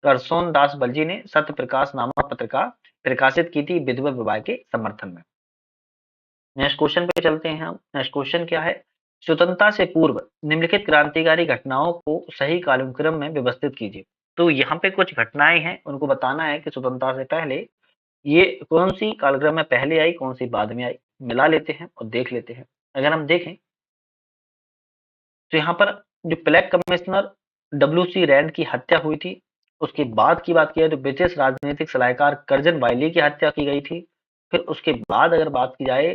करसोन दास बलजी ने सत्य प्रकाश नामक पत्रिका प्रकाशित की थी विधवा विवाह के समर्थन में। नेक्स्ट क्वेश्चन पे चलते हैं हम। नेक्स्ट क्वेश्चन क्या है? स्वतंत्रता से पूर्व निम्नलिखित क्रांतिकारी घटनाओं को सही कालक्रम में व्यवस्थित कीजिए। तो यहाँ पे कुछ घटनाएं हैं, उनको बताना है कि स्वतंत्रता से पहले ये कौन सी कालक्रम में पहले आई, कौन सी बाद में आई। मिला लेते हैं और देख लेते हैं। अगर हम देखें तो यहाँ पर जो black commissioner W C Rand की हत्या हुई थी, उसके बाद की बात की जाए तो ब्रिटिश राजनीतिक सलाहकार कर्जन वायली की हत्या की गई थी। फिर उसके बाद अगर बात की जाए,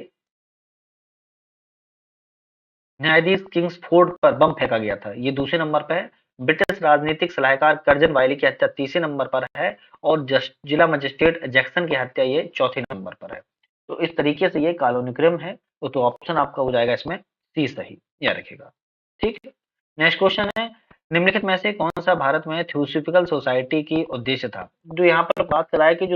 न्यायाधीश किंग्सफोर्ड पर बम फेंका गया था, ये दूसरे नंबर पर है। ब्रिटिश राजनीतिक सलाहकार कर्जन वायली की हत्या तीसरे नंबर पर है। और जिला मजिस्ट्रेट जैक्सन की हत्या ये चौथे नंबर पर है। तो इस तरीके से ये कालानुक्रम है। तो ऑप्शन आपका हो जाएगा इसमें सी सही, याद रखिएगा। ठीक है, नेक्स्ट क्वेश्चन है। निम्नलिखित में से कौन सा भारत में थियोसॉफिकल सोसाइटी की उद्देश्य था? जो यहाँ पर बात कराया कि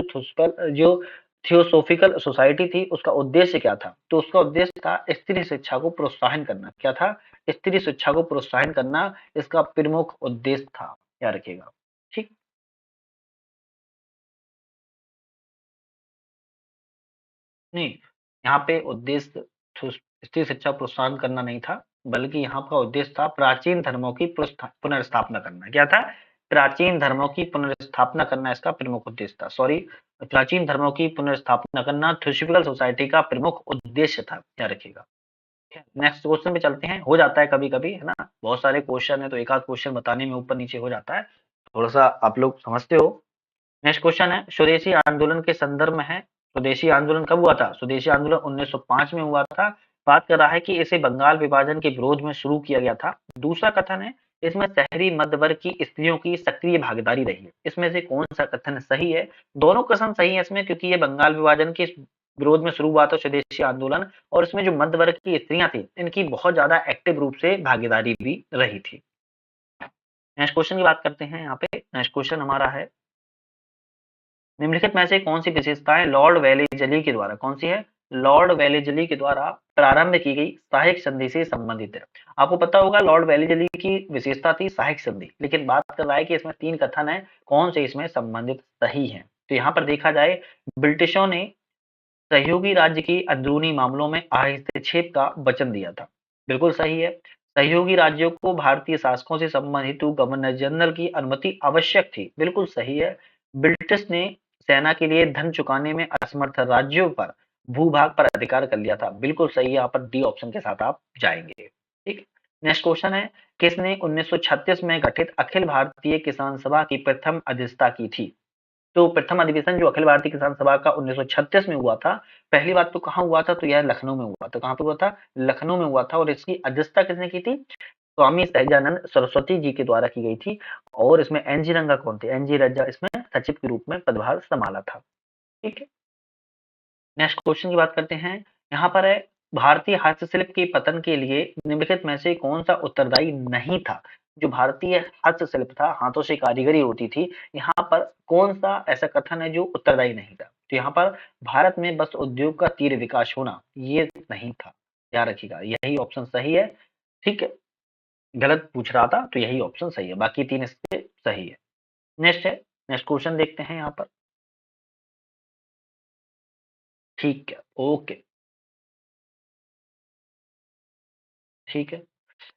जो थियोसॉफिकल सोसाइटी थी उसका उद्देश्य क्या था? तो उसका उद्देश्य था स्त्री शिक्षा को प्रोत्साहन करना। क्या था? स्त्री शिक्षा को प्रोत्साहन करना इसका प्रमुख उद्देश्य था, याद रखिएगा। ठीक, नहीं, यहाँ पे उद्देश्य स्त्री शिक्षा प्रोत्साहन करना नहीं था, बल्कि यहाँ का उद्देश्य था प्राचीन धर्मों की पुनर्स्थापना करना। क्या था? प्राचीन धर्मों की पुनर्स्थापना करना इसका प्रमुख उद्देश्य था। सॉरी, प्राचीन धर्मों की पुनर्स्थापना करना थियोसॉफिकल सोसाइटी का प्रमुख उद्देश्य था, याद रखिएगा। नेक्स्ट क्वेश्चन पे चलते हैं। हो जाता है कभी कभी, है ना, बहुत सारे क्वेश्चन है तो एक आध क्वेश्चन बताने में ऊपर नीचे हो जाता है, थोड़ा सा आप लोग समझते हो। नेक्स्ट क्वेश्चन है, स्वदेशी आंदोलन के संदर्भ में है। स्वदेशी आंदोलन कब हुआ था? स्वदेशी आंदोलन 1905 में हुआ था। बात कर रहा है कि इसे बंगाल विभाजन के विरोध में शुरू किया गया था। दूसरा कथन है, इसमें शहरी मध्य वर्ग की स्त्रियों की सक्रिय भागीदारी रही है। इसमें से कौन सा कथन सही है? दोनों कथन सही है इसमें, क्योंकि ये बंगाल विभाजन के विरोध में शुरू हुआ था स्वदेशी आंदोलन, और इसमें जो मध्य वर्ग की स्त्रियां थी इनकी बहुत ज्यादा एक्टिव रूप से भागीदारी भी रही थी। नेक्स्ट क्वेश्चन की बात करते हैं। यहाँ पे नेक्स्ट क्वेश्चन हमारा है, निम्नलिखित में से कौन सी विशेषताएं लॉर्ड वेलेजली के द्वारा, कौन सी है? लॉर्ड वेलेजली के द्वारा प्रारंभ की गई सहायक संधि से संबंधित है। आपको पता होगा लॉर्ड वेलेजली की विशेषता थी सहायक संधि, लेकिन बात कर रहा है कि इसमें तीन कथन है, कौन से इसमें संबंधित सही है? तो यहाँ पर देखा जाए, ब्रिटिशों ने सहयोगी राज्य की अंदरूनी मामलों में हस्तक्षेप का वचन दिया था, बिल्कुल सही है। सहयोगी राज्यों को भारतीय शासकों से संबंधित हेतु गवर्नर जनरल की अनुमति आवश्यक थी, बिल्कुल सही है। ब्रिटिश ने सेना के लिए धन चुकाने में असमर्थ राज्यों पर भूभाग पर अधिकार कर लिया था, बिल्कुल सही है। यहाँ पर डी ऑप्शन के साथ आप जाएंगे। ठीक, नेक्स्ट क्वेश्चन है, किसने 1936 में गठित अखिल भारतीय किसान सभा की प्रथम अध्यक्षता की थी? तो प्रथम अधिवेशन जो अखिल भारतीय किसान सभा का 1936 में हुआ था, पहली बात तो कहाँ हुआ था? तो यह लखनऊ में हुआ था। कहाँ पे हुआ था? लखनऊ में हुआ था। और इसकी अध्यक्षता किसने की थी? स्वामी सहजानंद सरस्वती जी के द्वारा की गई थी। और इसमें एनजी रंगा कौन थे? एनजी रंगा इसमें सचिव के रूप में पदभार संभाला था। ठीक है, नेक्स्ट क्वेश्चन की बात करते हैं। यहाँ पर है, भारतीय हस्तशिल्प के पतन के लिए निम्नलिखित में से कौन सा उत्तरदायी नहीं था? जो भारतीय हस्तशिल्प था, हाथों से कारीगरी होती थी, यहाँ पर कौन सा ऐसा कथन है जो उत्तरदायी नहीं था? तो यहाँ पर भारत में वस्त्र उद्योग का तीव्र विकास होना, ये नहीं था, याद रखिएगा। यही ऑप्शन सही है। ठीक है, गलत पूछ रहा था तो यही ऑप्शन सही है, बाकी तीन इसके सही है। नेक्स्ट है, नेक्स्ट क्वेश्चन देखते हैं यहाँ पर। ठीक है, ओके, ठीक है।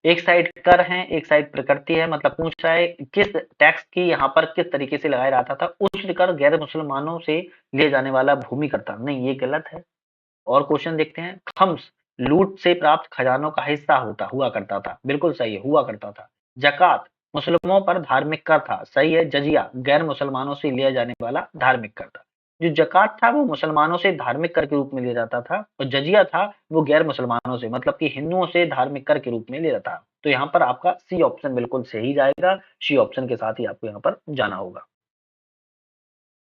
एक साइड कर है, एक साइड प्रकृति है, मतलब पूछ रहा है किस टैक्स की यहाँ पर किस तरीके से लगाया जाता था? उच्च कर गैर मुसलमानों से लिए जाने वाला भूमि करता, नहीं, ये गलत है। और क्वेश्चन देखते हैं, खम्स लूट से प्राप्त खजानों का हिस्सा होता हुआ करता था, बिल्कुल सही है, हुआ करता था। जकात मुस्लिमों पर धार्मिक कर था, सही है। जजिया गैर मुसलमानों से लिया जाने वाला धार्मिक कर था। जो जकात था वो मुसलमानों से धार्मिक कर के रूप में लिया जाता था, और जजिया था वो गैर मुसलमानों से, मतलब कि हिंदुओं से धार्मिक कर के रूप में लिया जाता। तो यहाँ पर आपका सी ऑप्शन बिल्कुल सही जाएगा, सी ऑप्शन के साथ ही आपको यहाँ पर जाना होगा।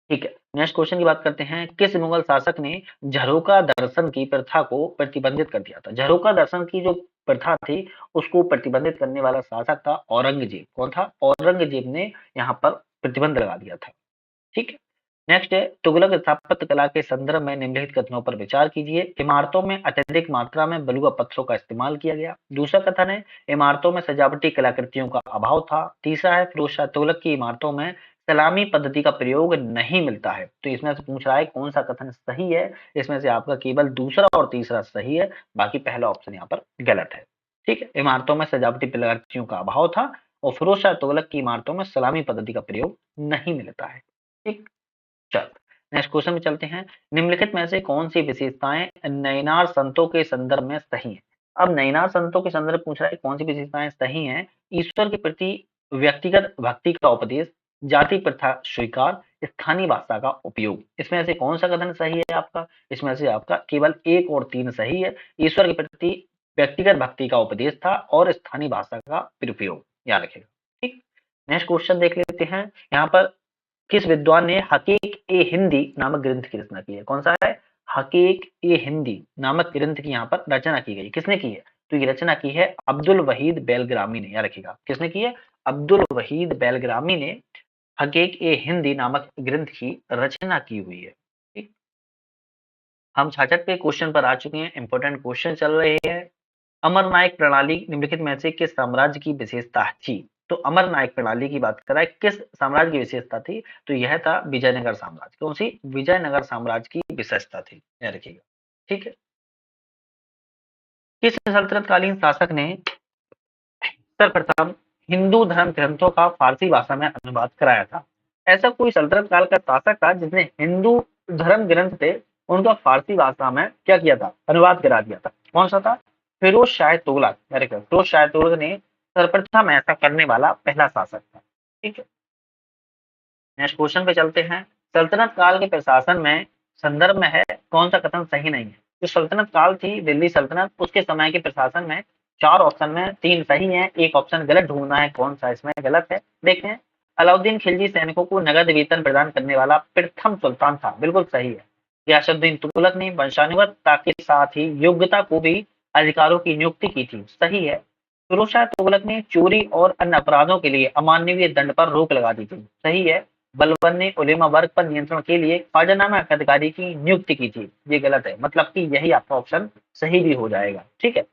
ठीक है, नेक्स्ट क्वेश्चन की बात करते हैं। किस मुगल शासक ने झरोका दर्शन की प्रथा को प्रतिबंधित कर दिया था? झरोका दर्शन की जो प्रथा थी उसको प्रतिबंधित करने वाला शासक था औरंगजेब। कौन था? औरंगजेब ने यहाँ पर प्रतिबंध लगा दिया था। ठीक है। नेक्स्ट है, तुगलक स्थापत्य कला के संदर्भ में निम्नलिखित कथनों पर विचार कीजिए। इमारतों में अत्यधिक मात्रा में बलुआ पत्थरों का इस्तेमाल किया गया। दूसरा कथन है, इमारतों में सजावटी कलाकृतियों का अभाव था। तीसरा है, फिरोज शाह तुगलक की इमारतों में सलामी पद्धति का प्रयोग नहीं मिलता है। तो इसमें से पूछ रहा है कौन सा कथन सही है। इसमें से आपका केवल दूसरा और तीसरा सही है, बाकी पहला ऑप्शन यहाँ पर गलत है। ठीक है, इमारतों में सजावटी कलाकृतियों का अभाव था और फिरोज शाह तुगलक की इमारतों में सलामी पद्धति का प्रयोग नहीं मिलता है। ठीक, चलो नेक्स्ट क्वेश्चन में चलते हैं। निम्नलिखित में से कौन सी विशेषताएं नैनार संतों के संदर्भ में सही है? अब नैनार संतों के संदर्भ पूछ रहा है कौन सी विशेषताएं सही हैं। ईश्वर के प्रति व्यक्तिगत भक्ति का उपदेश, जाति प्रथा स्वीकार, स्थानीय भाषा का उपयोग। इसमें से कौन सा कथन सही है आपका? इसमें से आपका केवल 1 और 3 सही है। ईश्वर के प्रति व्यक्तिगत भक्ति का उपदेश था और स्थानीय भाषा का प्रयोग, याद रखिएगा। ठीक, नेक्स्ट क्वेश्चन देख लेते हैं। यहाँ पर किस विद्वान ने हकीक ए हिंदी नामक ग्रंथ की रचना की है? कौन सा है? हकीक ए हिंदी नामक ग्रंथ की यहाँ पर रचना की गई। किसने की है? तो ये रचना की है अब्दुल वहीद बेलग्रामी ने, याद रखिएगा। किसने की है? अब्दुल वहीद बेलग्रामी ने हकीक ए हिंदी नामक ग्रंथ की रचना की हुई है। ठीक, हम 66 पे क्वेश्चन पर आ चुके हैं। इंपॉर्टेंट क्वेश्चन चल रहे हैं। अमरनायक प्रणाली निम्नलिखित में से किस साम्राज्य की विशेषता थी? तो अमरनायक प्रणाली की बात करें किस साम्राज्य की विशेषता थी, तो यह था विजयनगर साम्राज्य। कौन सी? विजयनगर साम्राज्य की विशेषता थी, याद रखिएगा। ठीक है, किस सल्तनतकालीन शासक ने सर्वप्रथम हिंदू धर्म ग्रंथों का फारसी भाषा में अनुवाद कराया था? ऐसा कोई सल्तनत काल का शासक था जिसने हिंदू धर्म ग्रंथ थे उनका फारसी भाषा में क्या किया था? अनुवाद करा दिया था। कौन सा था? फिरोज शाह तुगलक। फिरोज शाह तुगलक ने सर्वप्रथम ऐसा करने वाला पहला शासक था। ठीक है, नेक्स्ट क्वेश्चन पे चलते हैं। सल्तनत काल के प्रशासन में संदर्भ में है कौन सा कथन सही नहीं है? जो सल्तनत काल थी दिल्ली सल्तनत, उसके समय के प्रशासन में 4 ऑप्शन में 3 सही है, 1 ऑप्शन गलत ढूंढना है कौन सा इसमें गलत है। देखते हैं। अलाउद्दीन खिलजी सैनिकों को नगद वेतन प्रदान करने वाला प्रथम सुल्तान था। बिल्कुल सही है। गयासुद्दीन तुगलक ने वंशानुगतता के साथ ही योग्यता को भी अधिकारों की नियुक्ति की थी। सही है। फिरोज शाह तुगलक ने चोरी और अन्य अपराधों के लिए अमानवीय दंड पर रोक लगा दी थी। सही है। बलबन ने उलेमा वर्ग पर नियंत्रण के लिए ख्वाजानामा अधिकारी की नियुक्ति की थी। ये गलत है, मतलब कि यही आपका ऑप्शन सही भी हो जाएगा। ठीक है,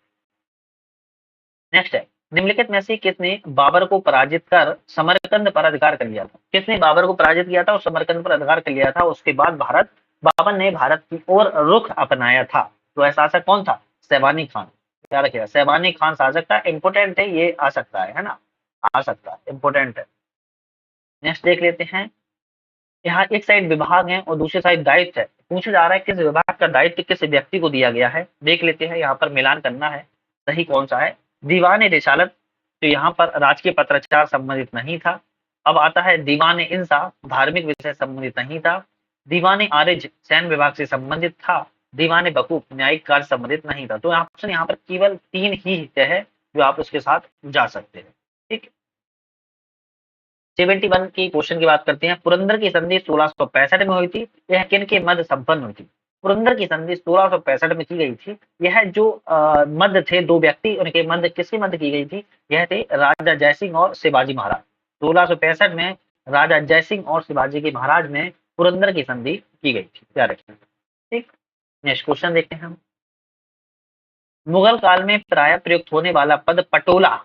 नेक्स्ट है। निम्नलिखित में से किसने बाबर को पराजित कर समरकंद पर अधिकार कर लिया था? किसने बाबर को पराजित किया था और समरकंद पर अधिकार कर लिया था? उसके बाद बाबर ने भारत की ओर रुख अपनाया था। तो ऐसा शासक कौन था? सैबानी खान। क्या रखिएगा, सैबानी खान शासक था। इंपोर्टेंट है, ये आ सकता है ना, आ सकता है, इंपोर्टेंट है। नेक्स्ट देख लेते हैं। यहाँ एक साइड विभाग है और दूसरी साइड दायित्व है। पूछा जा रहा है किस विभाग का दायित्व किस व्यक्ति को दिया गया है। देख लेते हैं, यहाँ पर मिलान करना है सही कौन सा है। दीवान रिसालत, तो यहाँ पर राजकीय पत्राचार संबंधित नहीं था। अब आता है दीवान इंसा, धार्मिक विषय संबंधित नहीं था। दीवान आरिज सैन्य विभाग से संबंधित था। दीवान बकूफ न्यायिक कार्य संबंधित नहीं था। तो ऑप्शन यहाँ पर केवल 3 ही है जो आप उसके साथ जा सकते हैं। ठीक, 71 की क्वेश्चन की बात करते हैं। पुरंदर की संधि 1665 में हुई थी। यह किन के मध्य संपन्न हुई थी? पुरंदर की संधि 1665 में की गई थी। यह जो मध्य थे 2 व्यक्ति, उनके मध्य किसके मध्य की गई थी? यह थे राजा जयसिंह और शिवाजी महाराज। 1665 में राजा जयसिंह और शिवाजी के महाराज में पुरंदर की संधि की गई थी, याद रखिए। ठीक, नेक्स्ट क्वेश्चन देखते हैं हम। मुगल काल में प्राय प्रयुक्त होने वाला पद पटोला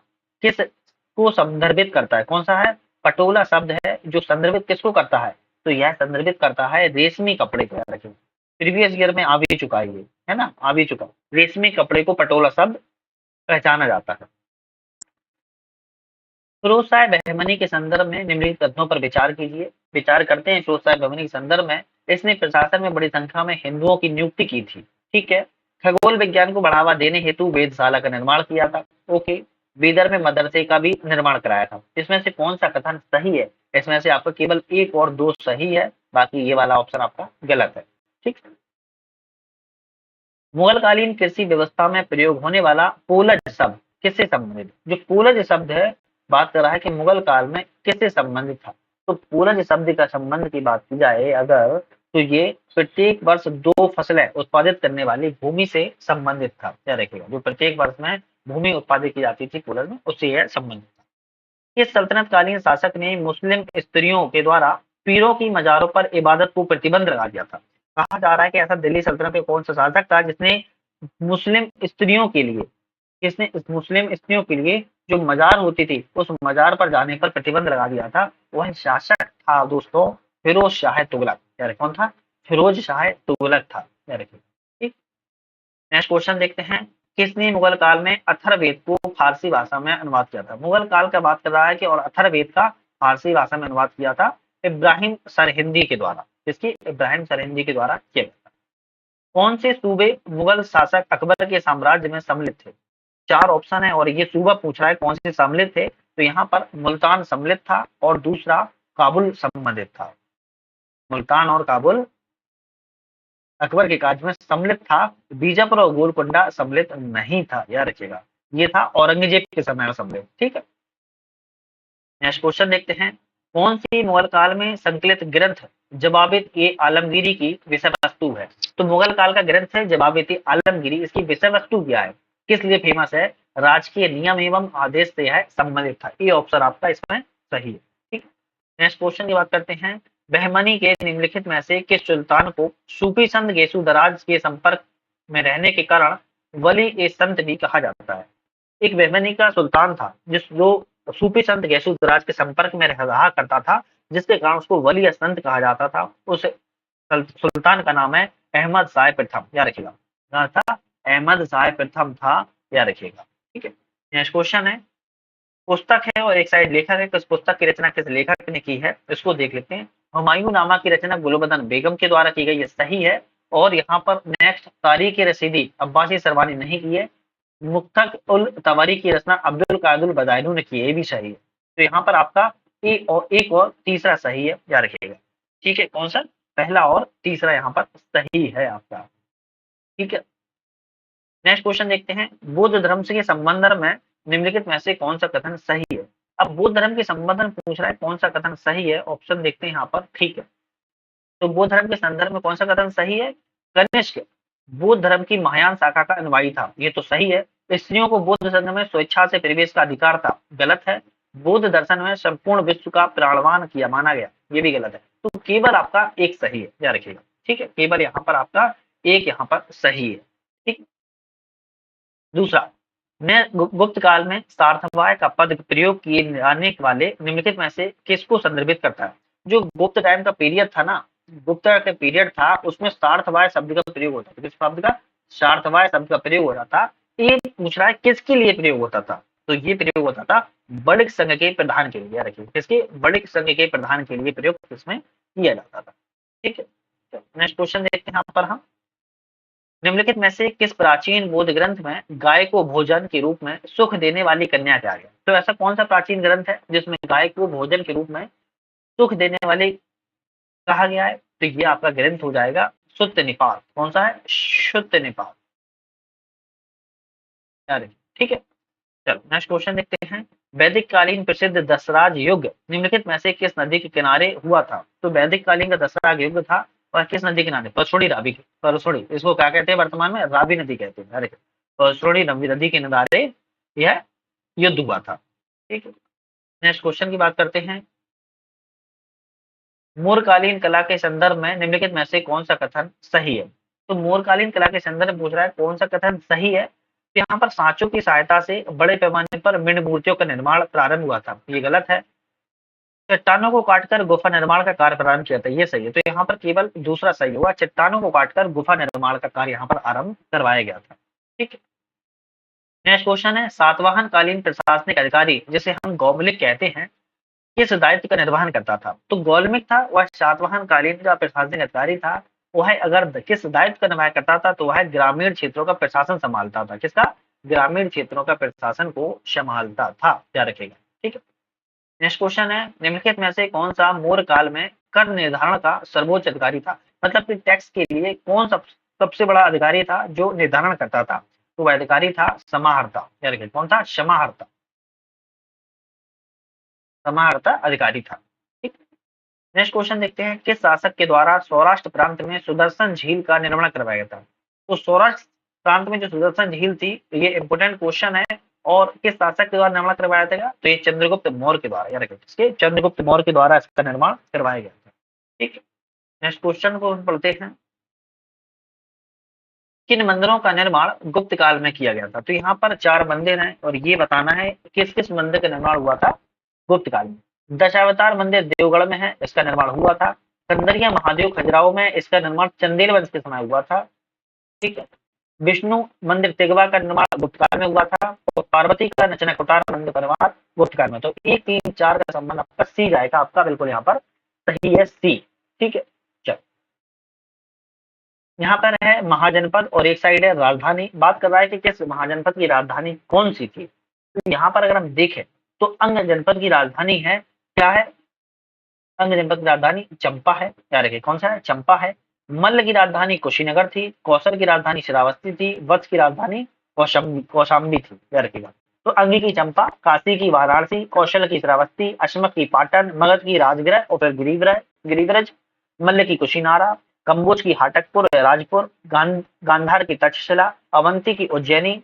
किस को संदर्भित करता है? कौन सा है? पटोला शब्द है जो संदर्भित किसको करता है? तो यह संदर्भित करता है रेशमी कपड़े को। याद रखें, प्रीवियस ईयर में आ भी चुका है ये, है ना, आ भी चुका। रेशमी कपड़े को पटोला शब्द पहचाना जाता है। फिरोज शाह बहमनी के संदर्भ में निम्नलिखित कथनों पर विचार कीजिए। विचार करते हैं फिरोज शाह बहमनी के संदर्भ में। इसने प्रशासन में बड़ी संख्या में हिंदुओं की नियुक्ति की थी। ठीक है। खगोल विज्ञान को बढ़ावा देने हेतु वेधशाला का निर्माण किया था। ओके। बीदर में मदरसे का भी निर्माण कराया था। इसमें से कौन सा कथन सही है? इसमें से आपका केवल 1 और 2 सही है, बाकी ये वाला ऑप्शन आपका गलत है। ठीक है। मुगलकालीन कृषि व्यवस्था में प्रयोग होने वाला पूलज शब्द किससे संबंधित? जो पूलज शब्द है, बात कर रहा है कि मुगल काल में किससे संबंधित था। तो पूलज शब्द का संबंध की बात की जाए अगर, तो ये प्रत्येक वर्ष 2 फसलें उत्पादित करने वाली भूमि से संबंधित था। क्या रखिएगा, जो प्रत्येक वर्ष में भूमि उत्पादित की जाती थी पूलज में, उससे यह संबंधित था। किस सल्तनत कालीन शासक ने मुस्लिम स्त्रियों के द्वारा पीरों की मजारों पर इबादत को प्रतिबंध लगा दिया था? कहा जा रहा है कि ऐसा दिल्ली सल्तनत के कौन सा शासक था जिसने मुस्लिम स्त्रियों के लिए, किसने इस मुस्लिम स्त्रियों के लिए जो मजार होती थी उस मजार पर जाने पर प्रतिबंध लगा दिया था? वह शासक था दोस्तों फिरोज शाह तुगलक। यार कौन था? फिरोज शाह तुगलक था। यार ठीक। नेक्स्ट क्वेश्चन देखते हैं। किसने मुगल काल में अथर्ववेद को फारसी भाषा में अनुवाद किया था? मुगल काल का बात कर रहा है कि और अथर्ववेद का फारसी भाषा में अनुवाद किया था इब्राहिम सरहिंदी के द्वारा। किसकी? इब्राहिम सरहिंदी के द्वारा किया गया था। कौन से सूबे मुगल शासक अकबर के साम्राज्य में सम्मिलित थे? 4 ऑप्शन है और ये सूबा पूछ रहा है कौन से सम्मिलित थे। तो यहाँ पर मुल्तान सम्मिलित था और दूसरा काबुल संबंधित था। मुल्तान और काबुल अकबर के कार्य में सम्मिलित था। बीजापुर और गोलकुंडा सम्मिलित नहीं था। याद रखिएगा, ये था औरंगजेब के समय में सम्मिलित। ठीक है। नेक्स्ट क्वेश्चन देखते हैं। कौन सी मुगल काल में संकलित ग्रंथ जवाबित ए आलमगीरी की विषय वस्तु है? तो मुगल काल का ग्रंथ है जवाबित ए आलमगीरी। इसकी विषय वस्तु क्या है, किस लिए फेमस है? राजकीय नियम एवं आदेश से है संबंधित था। ये ऑप्शन आपका इसमें सही है। ठीक। नेक्स्ट क्वेश्चन की बात करते हैं। बहमनी के निम्नलिखित में से किस सुल्तान को सूफी संत गेसु दराज के संपर्क में रहने के कारण वली ए संत भी कहा जाता है? एक बहमनी का सुल्तान था जो सूफी संत गैसुदराज के संपर्क में रहा करता था, जिसके कारण उसको वली या संत कहा जाता था। उस सुल्तान का नाम है अहमद शाह प्रथम। याद रखिएगा, क्या था? अहमद शाह प्रथम था। याद रखिएगा। ठीक है। नेक्स्ट क्वेश्चन है। पुस्तक है और एक साइड लेखक है, तो इस पुस्तक की रचना किस लेखक ने की है इसको देख लेते हैं। हुमायूं नामा की रचना गुलबदन बेगम के द्वारा की गई, ये सही है। और यहाँ पर नेक्स्ट तारीख रसीदी अब्बासी सरवानी नहीं की है। मुक्तक उल तवारी की रचना अब्दुल कादिर बदायूं ने की है, ये भी सही है। तो यहाँ पर आपका एक और तीसरा सही है। याद रखिएगा। ठीक है, कौन सा? पहला और तीसरा यहाँ पर सही है आपका। ठीक है। नेक्स्ट क्वेश्चन देखते हैं। बौद्ध धर्म से के संबंध में निम्नलिखित में से कौन सा कथन सही है? अब बौद्ध धर्म के संबंध में पूछ रहा है कौन सा कथन सही है, ऑप्शन देखते हैं यहाँ पर। ठीक है। तो बौद्ध धर्म के संदर्भ में कौन सा कथन सही है? कनिष्क बौद्ध धर्म की महायान शाखा का अनुयायी था, ये तो सही है। स्त्रियों को बौद्ध धर्म में स्वेच्छा से प्रवेश का अधिकार था, गलत है। बौद्ध दर्शन में संपूर्ण विश्व का प्राणवान किया माना गया, ये भी गलत है। तो केवल आपका एक सही है, याद रखिएगा। ठीक है, केवल यहाँ पर आपका एक यहाँ पर सही है। ठीक। दूसरा, गुप्त काल में सार्थवाय का पद प्रयोग किए जाने वाले निम्नलिखित में से किसको संदर्भित करता है? जो गुप्त टाइम का पीरियड था ना, गुप्त का पीरियड था, उसमें सार्थवाय शब्द का प्रयोग होता था। किस शब्द का? सार्थवाय शब्द का प्रयोग होता था। ये पूछ रहा है किसके लिए प्रयोग होता था? तो ये प्रयोग होता था बड़िक संघ के प्रधान के लिए। रखिए, किसके? बड़िक संघ के प्रधान के लिए प्रयोग इसमें किया जाता था। ठीक है। नेक्स्ट क्वेश्चन देखते हैं यहाँ पर हम। निम्नलिखित में से किस प्राचीन बौद्ध ग्रंथ में गाय को भोजन के रूप में सुख देने वाली कन्या कहा गया? तो ऐसा कौन सा प्राचीन ग्रंथ है जिसमें गाय को भोजन के रूप में सुख देने वाली कहा गया है? तो ये आपका ग्रंथ हो जाएगा सुत्त निपात। कौन सा है? शुत्त निपात। ठीक है। चलो नेक्स्ट क्वेश्चन देखते हैं। वैदिक कालीन प्रसिद्ध दसराज युग निम्नलिखित में से किस नदी के किनारे हुआ था? तो वैदिक कालीन का दसराज युग था और किस नदी के किनारे? परसोड़ी रावी के, परसोड़ी, इसको क्या कहते हैं वर्तमान में? रावी नदी कहते हैं। अरे परसोड़ी नदी के किनारे यह युद्ध हुआ था। ठीक है। नेक्स्ट क्वेश्चन की बात करते हैं। मोरकालीन कला के संदर्भ में निम्नलिखित में से कौन सा कथन सही है? तो मोरकालीन कला के संदर्भ में पूछ रहा है कौन सा कथन सही है। तो यहाँ पर सांचों की सहायता से बड़े पैमाने पर मृण मूर्तियों का निर्माण प्रारंभ हुआ था, ये गलत है। चट्टानों को काटकर गुफा निर्माण का कार्य प्रारंभ किया था, ये सही है। तो यहाँ पर केवल दूसरा सही होगा, चट्टानों को काटकर गुफा निर्माण का कार्य यहाँ पर आरंभ करवाया गया था। ठीक है। नेक्स्ट क्वेश्चन है। सातवाहन कालीन प्रशासनिक अधिकारी जिसे हम गौबलिक कहते हैं किस दायित्व का निर्वहन करता था? तो गौलमिक था वह सातवाहन कालीन का प्रशासनिक अधिकारी था। वह अगर किस दायित्व का निर्वहन करता था तो वह ग्रामीण क्षेत्रों का प्रशासन संभालता था। किसका? ग्रामीण क्षेत्रों का प्रशासन को संभालता था, याद रखेगा। ठीक है। नेक्स्ट क्वेश्चन है, निम्नलिखित में से कौन सा मौर्य काल में कर निर्धारण का सर्वोच्च अधिकारी था? मतलब कि टैक्स के लिए कौन सबसे बड़ा अधिकारी था जो निर्धारण करता था? तो वह अधिकारी था समाहर्ता, याद रखिए कौन था? समाहर्ता, समाहर्ता अधिकारी था। ठीक। नेक्स्ट क्वेश्चन देखते हैं, किस शासक के द्वारा सौराष्ट्र प्रांत में सुदर्शन झील का निर्माण करवाया गया था? तो सौराष्ट्र प्रांत में जो सुदर्शन झील थी, ये इंपोर्टेंट क्वेश्चन है। और किस शासक के द्वारा निर्माण करवाया था? तो ये चंद्रगुप्त मौर्य के द्वारा, याद रखिए किसके? चंद्रगुप्त मौर्य के द्वारा इसका निर्माण करवाया गया था। ठीक है। नेक्स्ट क्वेश्चन को हम पढ़ते हैं, किन मंदिरों का निर्माण गुप्त काल में किया गया था? तो यहाँ पर 4 मंदिर हैं और ये बताना है किस किस मंदिर का निर्माण हुआ था गुप्त काल में। दशावतार मंदिर देवगढ़ में है, इसका निर्माण हुआ था। कंदरिया महादेव खजुराहो में, इसका निर्माण चंदेल वंश के समय हुआ था। ठीक है। विष्णु मंदिर तिगवा का निर्माण गुप्त काल में हुआ था। और पार्वती का नचनकुटार मंदिर का निर्माण गुप्त काल में। तो 1, 3, 4 का संबंध आपका सी जाएगा, आपका बिल्कुल यहाँ पर सही है, सी। ठीक है। चलो, यहाँ पर है महाजनपद और एक साइड है राजधानी। बात कर रहा है कि किस महाजनपद की राजधानी कौन सी थी? तो यहाँ पर अगर हम देखें तो अंग जनपद की राजधानी है, क्या है? अंग जनपद की राजधानी चंपा है, याद रखिए कौन सा है? चंपा है। मल्ल की राजधानी कुशीनगर थी। कौशल की राजधानी श्रावस्ती थी। वत्स की राजधानी कौशाम्बी थी, याद रखिएगा। तो अंगी की चंपा, काशी की वाराणसी, कौशल की श्रावस्ती, अशमक की पाटन, मगध की राजगृह और फिर गिरिव्रज, मल्ल की कुशीनारा, कम्बोज की हाटकपुर राजपुर, गांधार की तक्षशिला, अवंती की उज्जैनी,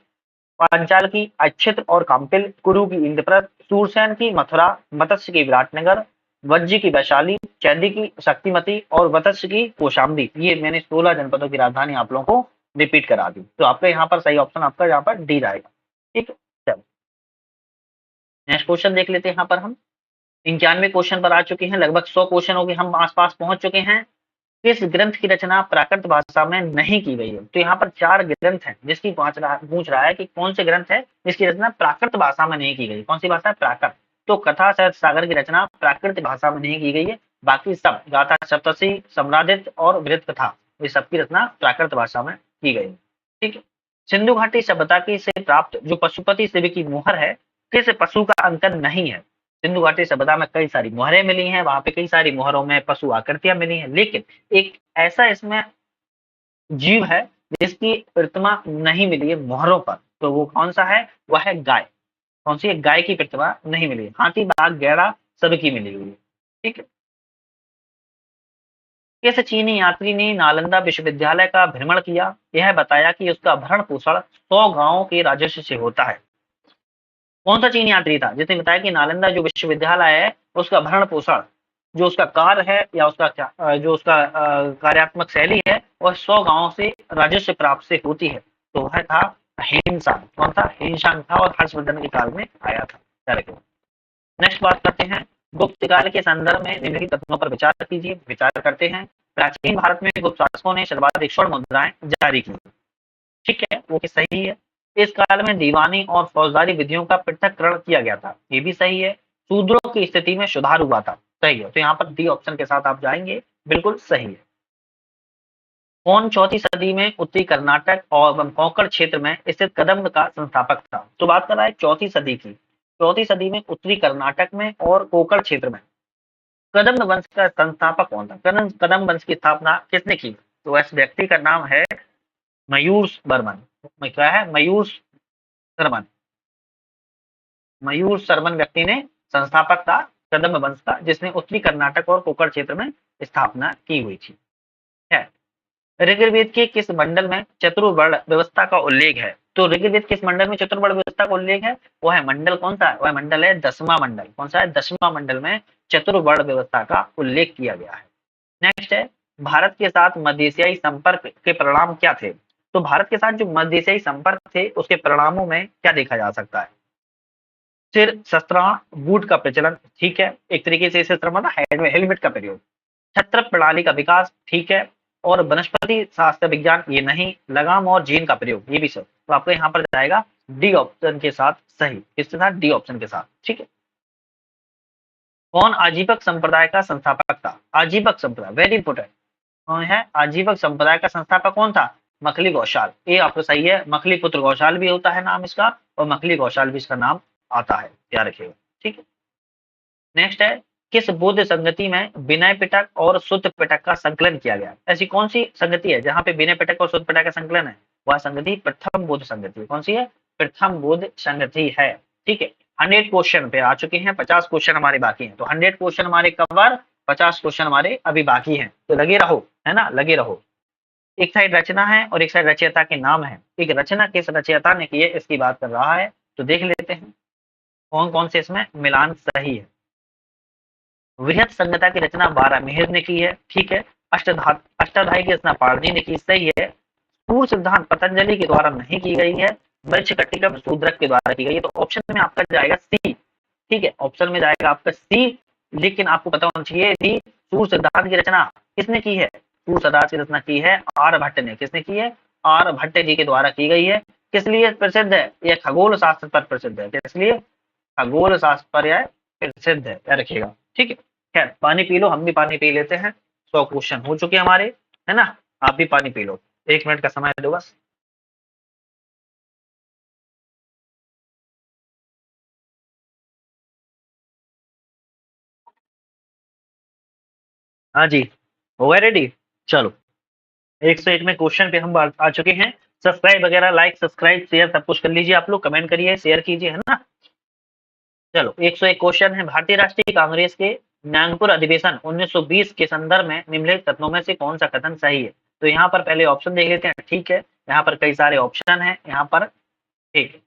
पांचाल की अक्षित्र और काम्पिल, कुरु की इंद्रप्रस्थ, सूरसेन की मथुरा, मत्स्य की विराटनगर, वज्जी की वैशाली, चैदी की शक्तिमती और वत्स्य की कौशाम्बी। ये मैंने 16 जनपदों की राजधानी आप लोगों को रिपीट करा दी। तो आपका यहाँ पर सही ऑप्शन आपका यहाँ पर डी रहेगा। ठीक है। चलो, नेक्स्ट क्वेश्चन देख लेते हैं। यहाँ पर हम 91 क्वेश्चन पर आ चुके हैं, लगभग 100 क्वेश्चनों के हम आसपास पहुंच चुके हैं। किस ग्रंथ की रचना प्राकृत भाषा में नहीं की गई है? तो यहाँ पर 4 ग्रंथ हैं जिसकी पूछ रहा है कि कौन से ग्रंथ है जिसकी रचना प्राकृत भाषा में नहीं की गई? कौन सी भाषा है? प्राकृत। तो कथा साहित्य सागर की रचना प्राकृत भाषा में नहीं की गई है। बाकी सब गाथा सप्तशती, सम्रादित्य और वृत्त कथा, ये सबकी रचना प्राकृत भाषा में की गई है। ठीक है। सिंधु घाटी सभ्यता की से प्राप्त जो पशुपति शिव की मुहर है, किस पशु का अंकन नहीं है? सिंधु घाटी सभ्यता में कई सारी मुहरें मिली हैं, वहां पे कई सारी मुहरों में पशु आकृतियां मिली हैं, लेकिन एक ऐसा इसमें जीव है जिसकी प्रतिमा नहीं मिली है मोहरों पर। तो वो कौन सा है? वह है गाय। कौन सी है? गाय की प्रतिमा नहीं मिली है। हाथी, बाघ, गैड़ा सबकी मिली हुई है। ठीक है। किस चीनी यात्री ने नालंदा विश्वविद्यालय का भ्रमण किया? यह बताया कि उसका भरण पोषण 100 गांवों के राजस्व से होता है। कौन सा चीनी यात्री था जिसने बताया कि नालंदा जो विश्वविद्यालय है उसका भरण पोषण, जो उसका कार्य है या उसका क्या जो उसका कार्यात्मक शैली है, वह 100 गांवों से राजस्व प्राप्त से होती है। तो वह था हिंसा। कौन था? हिंसा था और हर्षवर्धन के काल में आया था। नेक्स्ट बात करते हैं, गुप्त काल के संदर्भ में निम्नलिखित तथ्यों पर विचार कीजिए। विचार करते हैं, प्राचीन भारत में गुप्त शासकों ने सर्वाधिक स्वर्ण मुद्राएं जारी की। ठीक है, वो भी सही है। इस काल में दीवानी और फौजदारी विधियों का पृथककरण किया गया था, ये भी सही है। शूद्रों की स्थिति में सुधार हुआ था, सही है। तो यहाँ पर डी ऑप्शन के साथ आप जाएंगे, बिल्कुल सही है। कौन 4वीं सदी में उत्तरी कर्नाटक और कोंकण क्षेत्र में स्थित कदम्ब का संस्थापक था? तो बात कर रहा है 4वीं सदी की। 4वीं सदी में उत्तरी कर्नाटक में और कोंकण क्षेत्र में कदम्ब वंश का संस्थापक कौन था? कदम्ब वंश की स्थापना किसने की? तो इस व्यक्ति का नाम है मयूर बर्मन। क्या है? मयूर शर्मन। मयूर शर्मन व्यक्ति ने संस्थापक था कदम्ब वंश का, जिसने उत्तरी कर्नाटक और कोंकण क्षेत्र में स्थापना की हुई थी। है। ऋग्वेद के किस मंडल में चतुर्वर्ण व्यवस्था का उल्लेख है? तो ऋग्वेद किस मंडल में चतुर्वर्ण व्यवस्था का उल्लेख है? वो है मंडल कौन सा है? वह मंडल है 10वां मंडल। कौन सा है? 10वां मंडल में चतुर्वर्ण व्यवस्था का उल्लेख किया गया है। नेक्स्ट है, भारत के साथ मध्य एशियाई संपर्क के परिणाम क्या थे? तो भारत के साथ जो मध्य एशियाई संपर्क थे उसके परिणामों में क्या देखा जा सकता है? सिर शस्त्राण बूट का प्रचलन, ठीक है, एक तरीके से शस्त्र मतलब हेलमेट का प्रयोग। छत्र प्रणाली का विकास, ठीक है। और वनस्पति शास्त्र विज्ञान, ये नहीं। लगाम और जीन का प्रयोग, ये भी सब। तो आपको यहाँ पर जाएगा डी ऑप्शन के साथ सही। किसके साथ? डी ऑप्शन के साथ। ठीक है। कौन आजीवक संप्रदाय का संस्थापक था? आजीवक संप्रदाय, वेरी इंपोर्टेंट। कौन है आजीवक संप्रदाय का संस्थापक? कौन था? मखली गौशाल, ये आपका सही है। मखली पुत्र गौशाल भी होता है नाम इसका, और मखली गौशाल भी इसका नाम आता है, याद रखिएगा। ठीक है, नेक्स्ट है, किस बौद्ध संगति में विनय पिटक और शुद्ध पिटक का संकलन किया गया? ऐसी कौन सी संगति है जहां पे विनय पिटक और शुद्ध पिटक का संकलन है? वह संगति प्रथम बौद्ध संगति है। कौन सी है? प्रथम बौद्ध संगति है। ठीक है, 100 क्वेश्चन पे आ चुके हैं, 50 क्वेश्चन हमारे बाकी हैं, तो 100 क्वेश्चन हमारे कवर, 50 क्वेश्चन हमारे अभी बाकी हैं, तो लगे रहो, है ना, लगे रहो। एक साइड रचना है और एक साइड रचयिता के नाम है। एक रचना किस रचयिता ने की है इसकी बात कर रहा है, तो देख लेते हैं कौन कौन से इसमें मिलान सही है। वृहत संहिता की रचना बारहमिहिर ने की है। ठीक है, अष्टाध्यायी की रचना पाणिनि ने की, सही है। सूर्य सिद्धांत पतंजलि के द्वारा नहीं की गई है, वृक्ष कट्टिका शूद्रक के द्वारा की गई है, तो ऑप्शन में आपका जाएगा सी। ठीक है, ऑप्शन में जाएगा आपका सी, लेकिन आपको पता होना चाहिए थी सूर्य सिद्धांत की रचना किसने की है? सूर्य सिद्धांत की रचना की है आर्यभट्ट ने। किसने की है? आर्यभट्ट जी के द्वारा की गई है। किस लिए प्रसिद्ध है? यह खगोल शास्त्र पर प्रसिद्ध है। किस लिए? खगोल शास्त्र पर यह प्रसिद्ध है, याद रखिएगा। ठीक है, खैर पानी पी लो, हम भी पानी पी लेते हैं। 100 क्वेश्चन हो चुके हमारे, है ना, आप भी पानी पी लो, 1 मिनट का समय दो बस। हाँ जी, हो गए रेडी? चलो, 101 में क्वेश्चन पे हम आ चुके हैं। सब्सक्राइब वगैरह, लाइक सब्सक्राइब शेयर सब कुछ कर लीजिए आप लोग, कमेंट करिए, शेयर कीजिए, है ना। चलो, 101 क्वेश्चन है, भारतीय राष्ट्रीय कांग्रेस के नागपुर अधिवेशन 1920 के संदर्भ में निम्नलिखित कथनों में से कौन सा कथन सही है? तो यहाँ पर पहले ऑप्शन देख लेते हैं। ठीक है, यहाँ पर कई सारे ऑप्शन है यहाँ पर। ठीक है,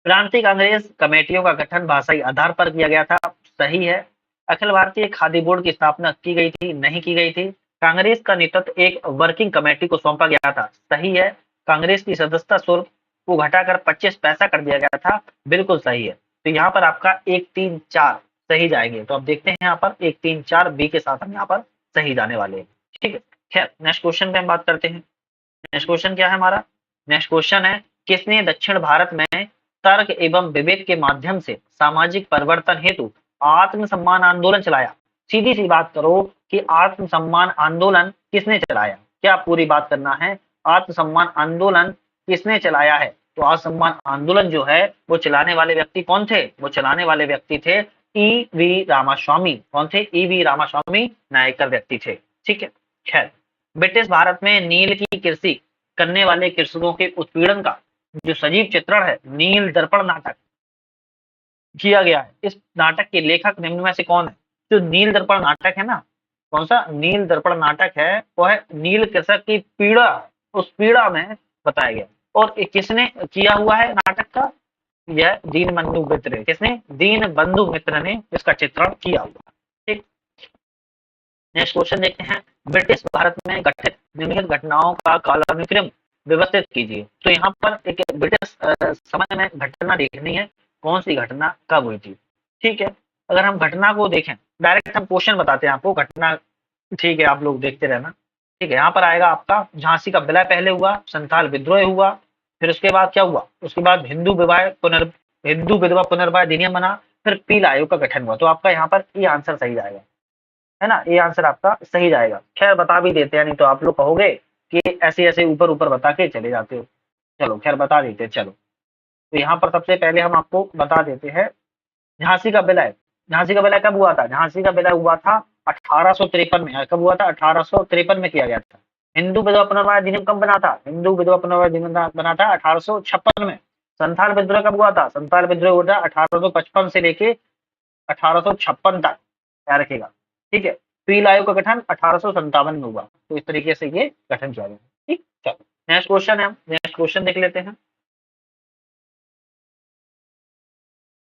क्रांति कांग्रेस कमेटियों का गठन भाषाई आधार पर किया गया था, सही है। अखिल भारतीय खादी बोर्ड की स्थापना की गई थी, नहीं की गई थी। कांग्रेस का नेतृत्व एक वर्किंग कमेटी को सौंपा गया था, सही है। कांग्रेस की सदस्यता शुल्क को घटाकर 25 पैसा कर दिया गया था, बिल्कुल सही है। तो यहाँ पर आपका 1, 3, 4 सही जाएंगे, तो अब देखते हैं यहाँ पर 1, 3, 4 बी के साथ हम यहाँ पर सही जाने वाले हैं। ठीक है, खैर नेक्स्ट क्वेश्चन पे हम बात करते हैं। नेक्स्ट क्वेश्चन क्या है हमारा? नेक्स्ट क्वेश्चन है, किसने दक्षिण भारत में तर्क एवं विवेक के माध्यम से सामाजिक परिवर्तन हेतु आत्म सम्मान आंदोलन चलाया? सीधी सी बात करो कि आत्म सम्मान आंदोलन किसने चलाया, क्या पूरी बात करना है। आत्म सम्मान आंदोलन किसने चलाया है? तो आत्म सम्मान आंदोलन जो है वो चलाने वाले व्यक्ति कौन थे? वो चलाने वाले व्यक्ति थे ई वी रामास्वामी। कौन थे? ई वी रामास्वामी नायकर व्यक्ति थे। ठीक है, खैर ब्रिटिश भारत में नील की कृषि करने वाले कृषकों के उत्पीड़न का जो सजीव चित्रण है नील दर्पण नाटक किया गया है। इस नाटक के लेखक निम्न में से कौन है? जो नील दर्पण नाटक है ना, कौन सा नील दर्पण नाटक है, वो है नील कृषक की पीड़ा, उस पीड़ा में बताया गया। और ये किसने किया हुआ है नाटक का? यह दीन बंधु मित्र है। किसने? दीन बंधु मित्र ने इसका चित्रण किया हुआ। ठीक, नेक्स्ट क्वेश्चन देखते हैं। ब्रिटिश भारत में घटित निम्नलिखित घटनाओं का कालानुक्रम व्यवस्थित कीजिए। तो यहाँ पर एक ब्रिटिश समय में घटना देखनी है, कौन सी घटना कब हुई थी। ठीक है, अगर हम घटना को देखें, डायरेक्ट हम क्वेश्चन बताते हैं आपको, घटना ठीक है आप लोग देखते रहना। ठीक है, यहाँ पर आएगा आपका झांसी का विलय पहले हुआ, संथाल विद्रोह हुआ, फिर उसके बाद क्या हुआ? उसके बाद हिंदू विधवा पुनर्विवाह अधिनियम बना, फिर पील आयोग का गठन हुआ। तो आपका यहाँ पर ये आंसर सही जाएगा, है ना, ये आंसर आपका सही जाएगा। खैर बता भी देते हैं, नहीं तो आप लोग कहोगे कि ऐसे ऐसे ऊपर ऊपर बता के चले जाते हो। चलो खैर बता देते हैं। चलो, तो यहाँ पर सबसे पहले हम आपको बता देते हैं झांसी का विलय। झांसी का विलय कब हुआ था? झांसी का विलय हुआ था 1853 में। कब हुआ था? 1853 में किया गया था। हिंदू विधवा पुनर्विवाह अधिनियम कब बना था? हिंदू विधवा पुनर्विवाह अधिनियम बना था 1856 में। संथाल विद्रोह कब हुआ था? संथाल विद्रोह हुआ था 1855 से लेके 1856 तक, याद रखिएगा। ठीक है, पील आयोग का गठन 1857 में हुआ। तो इस तरीके से ये गठन किया गया। ठीक, चलो नेक्स्ट क्वेश्चन है, हम नेक्स्ट क्वेश्चन देख लेते हैं।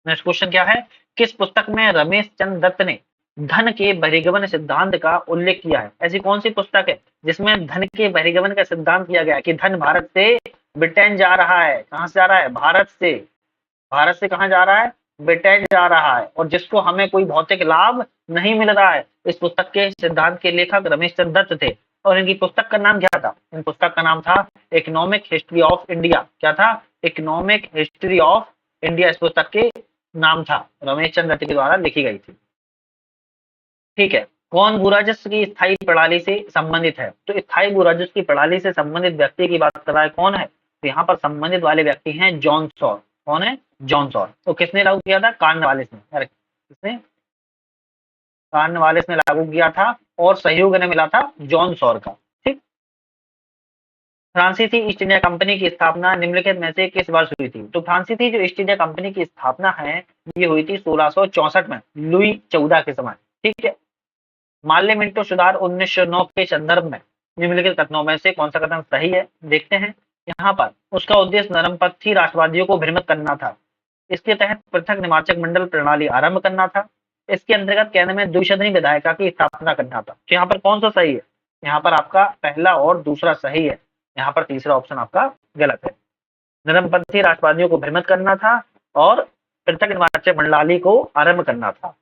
नेक्स्ट क्वेश्चन क्या है? किस पुस्तक में रमेश चंद्र दत्त ने धन के बहिर्गमन सिद्धांत का उल्लेख किया है? ऐसी कौन सी पुस्तक है जिसमें धन के बहिर्गमन का सिद्धांत किया गया है कि धन भारत से ब्रिटेन जा रहा है? कहां से जा रहा है? भारत से। भारत से कहां जा रहा है? ब्रिटेन जा रहा है, और जिसको हमें कोई भौतिक लाभ नहीं मिल रहा है। इस पुस्तक के सिद्धांत के लेखक रमेश चंद्र दत्त थे, और इनकी पुस्तक का नाम क्या था? इन पुस्तक का नाम था इकोनॉमिक हिस्ट्री ऑफ इंडिया। क्या था? इकोनॉमिक हिस्ट्री ऑफ इंडिया इस पुस्तक के नाम था, रमेश चंद्र दत्त के द्वारा लिखी गई थी। ठीक है, कौन भूराजस्व की स्थायी प्रणाली से संबंधित है? तो स्थायी भूराजस्व की प्रणाली से संबंधित व्यक्ति की बात कर रहा है, कौन है? तो यहाँ पर संबंधित वाले व्यक्ति हैं जॉन सॉर। कौन है? John Shore. तो किसने लागू किया था? कॉर्नवालिस ने। अरे किसने? कॉर्नवालिस ने लागू किया था और सहयोग ने मिला था जॉन सॉर का। ठीक। फ्रांसीसी ईस्ट इंडिया कंपनी की स्थापना निम्नलिखित में से किस वर्ष हुई थी? तो फ्रांसीसी जो ईस्ट इंडिया कंपनी की स्थापना है ये हुई थी 1664 में, लुई 14 के समय। ठीक है। माल्य मिंटो सुधार 1909 के संदर्भ में निम्नलिखित कथनों में से कौन सा कथन सही है? देखते हैं। यहाँ पर उसका उद्देश्य नरमपंथी राष्ट्रवादियों को भ्रमित करना था। इसके तहत पृथक निमाचक मंडल प्रणाली आरंभ करना था। इसके अंतर्गत केंद्र में द्विसदनी विधायिका की स्थापना करना था। तो यहाँ पर कौन सा सही है? यहाँ पर आपका पहला और दूसरा सही है। यहाँ पर तीसरा ऑप्शन आपका गलत है। नरमपंथी राष्ट्रवादियों को भ्रमित करना था और पृथक निमाचक मंडलाली को आरंभ करना था।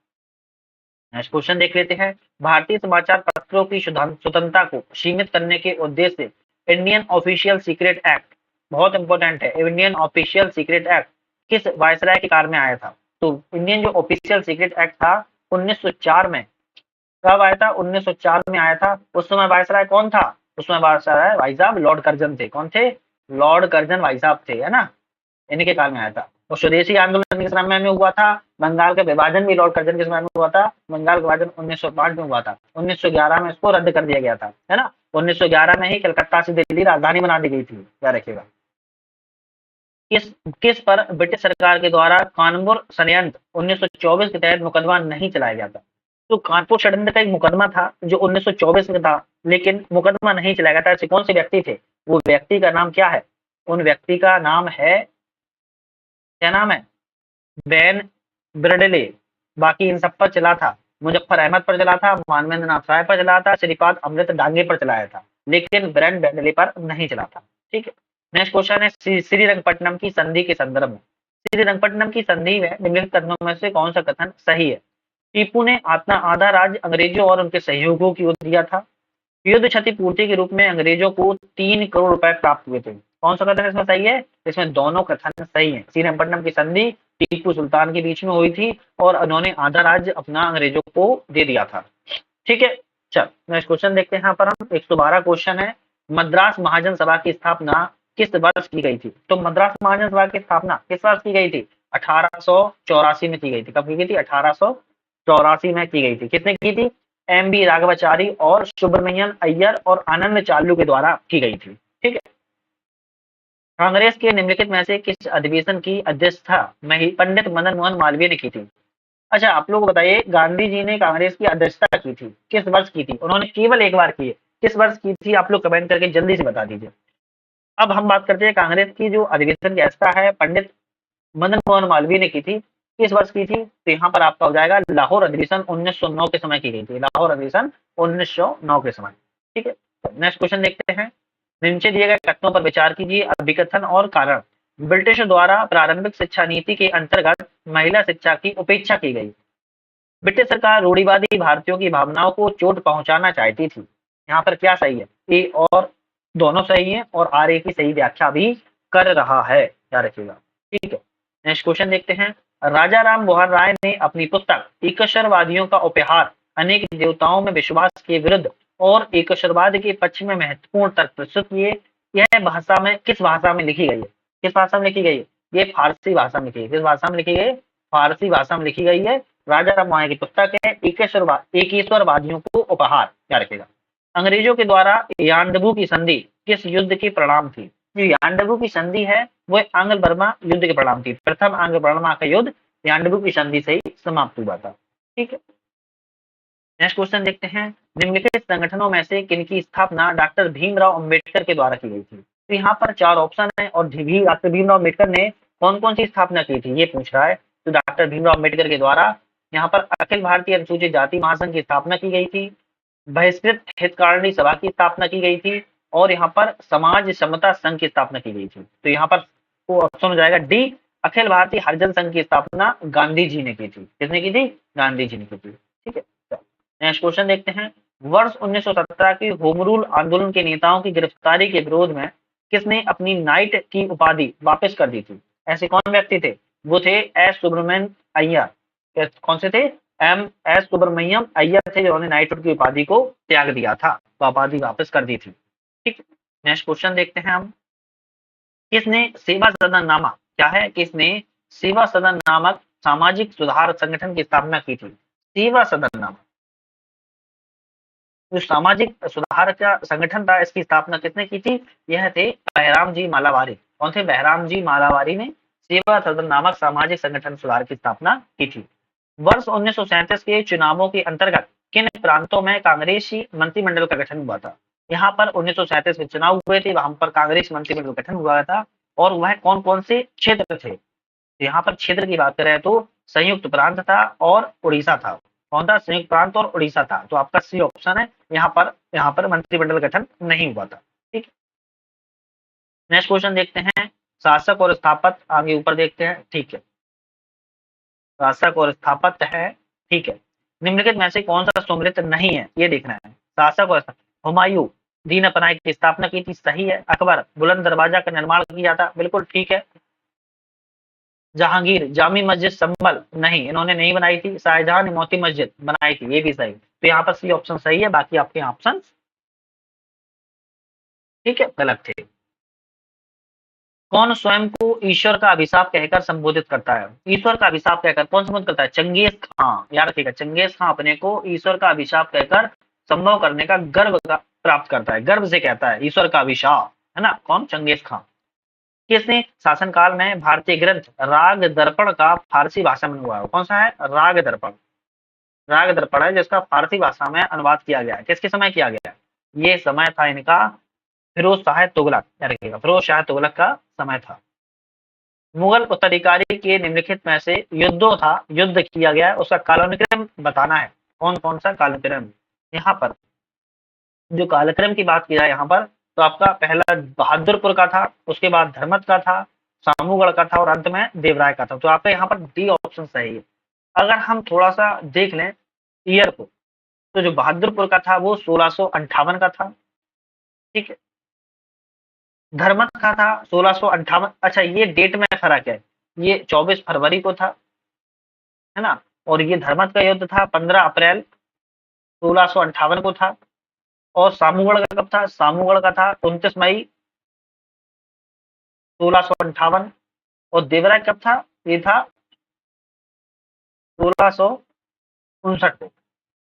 नेक्स्ट क्वेश्चन देख लेते हैं। भारतीय समाचार पत्रों की स्वतंत्रता को सीमित करने के उद्देश्य से इंडियन ऑफिशियल सीक्रेट एक्ट, बहुत इंपॉर्टेंट है, इंडियन ऑफिशियल सीक्रेट एक्ट किस वायसराय के काल में आया था? तो इंडियन जो ऑफिशियल सीक्रेट एक्ट था 1904 में। कब आया था? 1904 में आया था। उस समय वायसराय कौन था? उस समय वायसराय भाई साहब लॉर्ड कर्जन थे। कौन थे? लॉर्ड कर्जन भाई साहब थे, है ना। इनके काल में आया था। और स्वदेशी आंदोलन के समय में हुआ था। बंगाल का विभाजन भी लॉर्ड कर्जन के समय में हुआ था। बंगाल का विभाजन 1905 में हुआ था। 1911 में इसको रद्द कर दिया गया था, है ना। 1911 में ही कलकत्ता से दिल्ली राजधानी बना दी गई थी। क्या रखिएगा। किस किस पर ब्रिटिश सरकार के द्वारा कानपुर षड्यंत्र 1924 के तहत मुकदमा नहीं चलाया गया था? तो कानपुर षड्यंत्र का एक मुकदमा था जो 1924 में था, लेकिन मुकदमा नहीं चलाया गया था। ऐसे कौन से व्यक्ति थे? वो व्यक्ति का नाम क्या है? उन व्यक्ति का नाम है, क्या नाम है? बैन ब्रडले। बाकी इन सब पर चला था। मुजफ्फर अहमद पर चला था, मानवेंद्र नाथ राय पर चला था, श्रीपाद अमृत डांगे पर चलाया था, लेकिन ब्रैंड ब्रडले पर नहीं चला था। ठीक है। नेक्स्ट क्वेश्चन है श्रीरंगपट्टनम की संधि के संदर्भ में। श्रीरंगपट्टनम की संधि में निम्नलिखित कथनों में से कौन सा कथन सही है? टीपू ने अपना आधा राज्य अंग्रेजों और उनके सहयोगियों की ओर दिया था। युद्ध क्षतिपूर्ति के रूप में अंग्रेजों को 3 करोड़ रुपए प्राप्त हुए थे। कौन सा कथन इसमें सही है? इसमें दोनों कथन सही है। श्रीरंगपट्टनम की संधि टीपू सुल्तान के बीच में हुई थी और उन्होंने आधा राज्य अपना अंग्रेजों को दे दिया था। ठीक है। चल नेक्स्ट क्वेश्चन देखते हैं। यहाँ पर हम 112 क्वेश्चन है। मद्रास महाजन सभा की स्थापना किस वर्ष की गई थी? तो मद्रास महाजन सभा की स्थापना किस वर्ष की गई थी? 1884 में की गई थी। कब की गई थी? 1884 में की गई थी। किसने की थी? एम.बी. राघवाचारी और सुब्रमण्यम अय्यर और आनंद चालू के द्वारा की गई थी। ठीक है। कांग्रेस के निम्नलिखित में से किस अधिवेशन की अध्यक्षता पंडित मदन मोहन मालवीय ने की थी? अच्छा आप लोग बताइए, गांधी जी ने कांग्रेस की अध्यक्षता की थी, किस वर्ष की थी? उन्होंने केवल एक बार की है। किस वर्ष की थी? आप लोग कमेंट करके जल्दी से बता दीजिए। अब हम बात करते हैं कांग्रेस की जो अधिवेशन की अध्यक्षता है पंडित मदन मोहन मालवीय ने की थी। किस वर्ष की थी? तो यहाँ पर आपका हो जाएगा लाहौर अधिवेशन 1909 के समय की गई थी। लाहौर अधिवेशन 1909 के समय। ठीक है। नेक्स्ट क्वेश्चन देखते हैं। नीचे दिए गए कथनों पर विचार कीजिए, अभिकथन और कारण। ब्रिटिश द्वारा प्रारंभिक शिक्षा नीति के अंतर्गत महिला शिक्षा की उपेक्षा की गई। ब्रिटिश सरकार रूढ़िवादी भारतीयों की भावनाओं को चोट पहुंचाना चाहती थी। यहाँ पर क्या सही है? ए और दोनों सही है और आर ए की सही व्याख्या भी कर रहा है। क्या रखिएगा। ठीक है। नेक्स्ट क्वेश्चन देखते हैं। राजा राम मोहन राय ने अपनी पुस्तक एकशरवादियों का उपहार अनेक देवताओं में विश्वास के विरुद्ध और एकशरवाद के पक्ष में महत्वपूर्ण तर्क प्रस्तुत किए। यह भाषा में किस भाषा में लिखी गई है? किस भाषा में लिखी गई है? ये फारसी भाषा में लिखी है। किस भाषा में लिखी गई है? फारसी भाषा में लिखी गई है। राजा राम मोहन की पुस्तक है एकेश्वरवादियों को उपहार। क्या रखेगा। अंग्रेजों के द्वारा यान्डबू की संधि किस युद्ध के परिणाम थी? जो यान्डबू की संधि है वह आंग्ल बर्मा युद्ध के परिणाम थी। प्रथम आंग्ल बर्मा का युद्ध यान्डबू की संधि से ही समाप्त हुआ था। ठीक है। नेक्स्ट क्वेश्चन देखते हैं। निम्नलिखित संगठनों में से किनकी स्थापना डॉक्टर भीमराव अंबेडकर के द्वारा की गई थी? तो यहाँ पर 4 ऑप्शन है और डॉक्टर भीमराव अंबेडकर ने कौन कौन सी स्थापना की थी ये पूछ रहा है। तो डॉक्टर भीमराव अंबेडकर के द्वारा यहाँ पर अखिल भारतीय अनुसूचित जाति महासंघ की स्थापना की गई थी, बहिष्कृत हितकारिणी सभा की स्थापना की गई थी और यहाँ पर समाज समता संघ की स्थापना की गई थी। तो यहाँ पर वो ऑप्शन हो जाएगा डी, अखिल भारतीय हरिजन संघ की स्थापना गांधी जी ने की थी। किसने की थी? गांधी जी ने की थी। ठीक है। नेक्स्ट क्वेश्चन देखते हैं। वर्ष 1917 की होम रूल आंदोलन के नेताओं की गिरफ्तारी के विरोध में किसने अपनी नाइट की उपाधि वापस कर दी थी? ऐसे कौन व्यक्ति थे? वो थे एस सुब्रमण्यम अय्यर। कौन से थे? एस सुब्रमण्यम अय्यर थे जिन्होंने नाइटहुड की उपाधि को त्याग दिया था, तो उपाधि वापस कर दी थी। ठीक, नेक्स्ट क्वेश्चन देखते हैं हम। किसने सेवा सदन नामा क्या है, किसने सेवा सदन नामक सामाजिक सुधार संगठन की स्थापना की थी? सेवा सदन नामक जो सामाजिक सुधार का संगठन था, इसकी स्थापना किसने की थी? यह थे बहराम जी मालावारी। कौन थे? बहराम जी मालावारी ने सेवा सदन नामक सामाजिक संगठन सुधार की स्थापना की थी। वर्ष 1937 के चुनावों के अंतर्गत किन प्रांतों में कांग्रेसी मंत्रिमंडल का गठन हुआ था? यहाँ पर 1937 में चुनाव हुए थे, वहां पर कांग्रेस मंत्रिमंडल का गठन हुआ था, और वह कौन कौन से क्षेत्र थे? यहाँ पर क्षेत्र की बात करें तो संयुक्त प्रांत था और उड़ीसा था। कौन था? संयुक्त प्रांत और उड़ीसा था। तो आपका सी ऑप्शन है। यहाँ पर मंत्रिमंडल गठन नहीं हुआ था। ठीक, नेक्स्ट क्वेश्चन देखते हैं। शासक और स्थापत आगे ऊपर देखते हैं। ठीक है, शासक और स्थापत्य है। ठीक है, निम्नलिखित में से कौन सा सम्मिलित नहीं है, ये देखना है। शासक और हुमायूं दीन पनाह की स्थापना की थी, सही है। अकबर बुलंद दरवाजा का निर्माण किया था, बिल्कुल ठीक है। जहांगीर जामी मस्जिद संभल, नहीं, इन्होंने नहीं बनाई थी। शाहजहां ने मोती मस्जिद बनाई थी, ये भी सही। तो यहाँ पर सी ऑप्शन सही है, बाकी आपके ऑप्शन ठीक है गलत थे। कौन स्वयं को ईश्वर का अभिशाप कहकर संबोधित करता है? ईश्वर का अभिशाप कहकर कौन संबोधित करता है? चंगेज खां, याद रखिएगा। चंगेज खां अपने को ईश्वर का अभिशाप कहकर संभव करने का गर्व का प्राप्त करता है, गर्व से कहता है ईश्वर का अभिशाप, है ना। कौन? चंगेज खां। किसने शासनकाल में भारतीय ग्रंथ राग दर्पण का फारसी भाषा में हुआ है? कौन सा है? राग दर्पण। राग दर्पण है जिसका फारसी भाषा में अनुवाद किया गया है। किसके समय किया गया है? ये समय था इनका फिरोज शाह तुगलक, याद रखिएगा, फिरोज शाह तुगलक का समय था। मुगल उत्तराधिकारी के निम्नलिखित में से युद्ध किया गया है, उसका कालानुक्रम बताना है। कौन कौन सा कालानुक्रम? यहाँ पर जो कालक्रम की बात की जाए यहाँ पर, तो आपका पहला बहादुरपुर का था, उसके बाद धर्मत का था, सामूगढ़ का था, और अंत में देवराय का था। तो आपका यहाँ पर डी ऑप्शन सही है। अगर हम थोड़ा सा देख लें ईयर को, तो जो बहादुरपुर का था वो 1658 का था। ठीक है, धर्मत का था 1658। अच्छा, ये डेट में फर्क है, ये 24 फरवरी को था, है ना। और ये धर्मत का युद्ध था 15 अप्रैल 1658 को था। और सामूगढ़ का कब था? सामूगढ़ का था 29 मई 1658। और देवराय कब था? ये था 1659 को।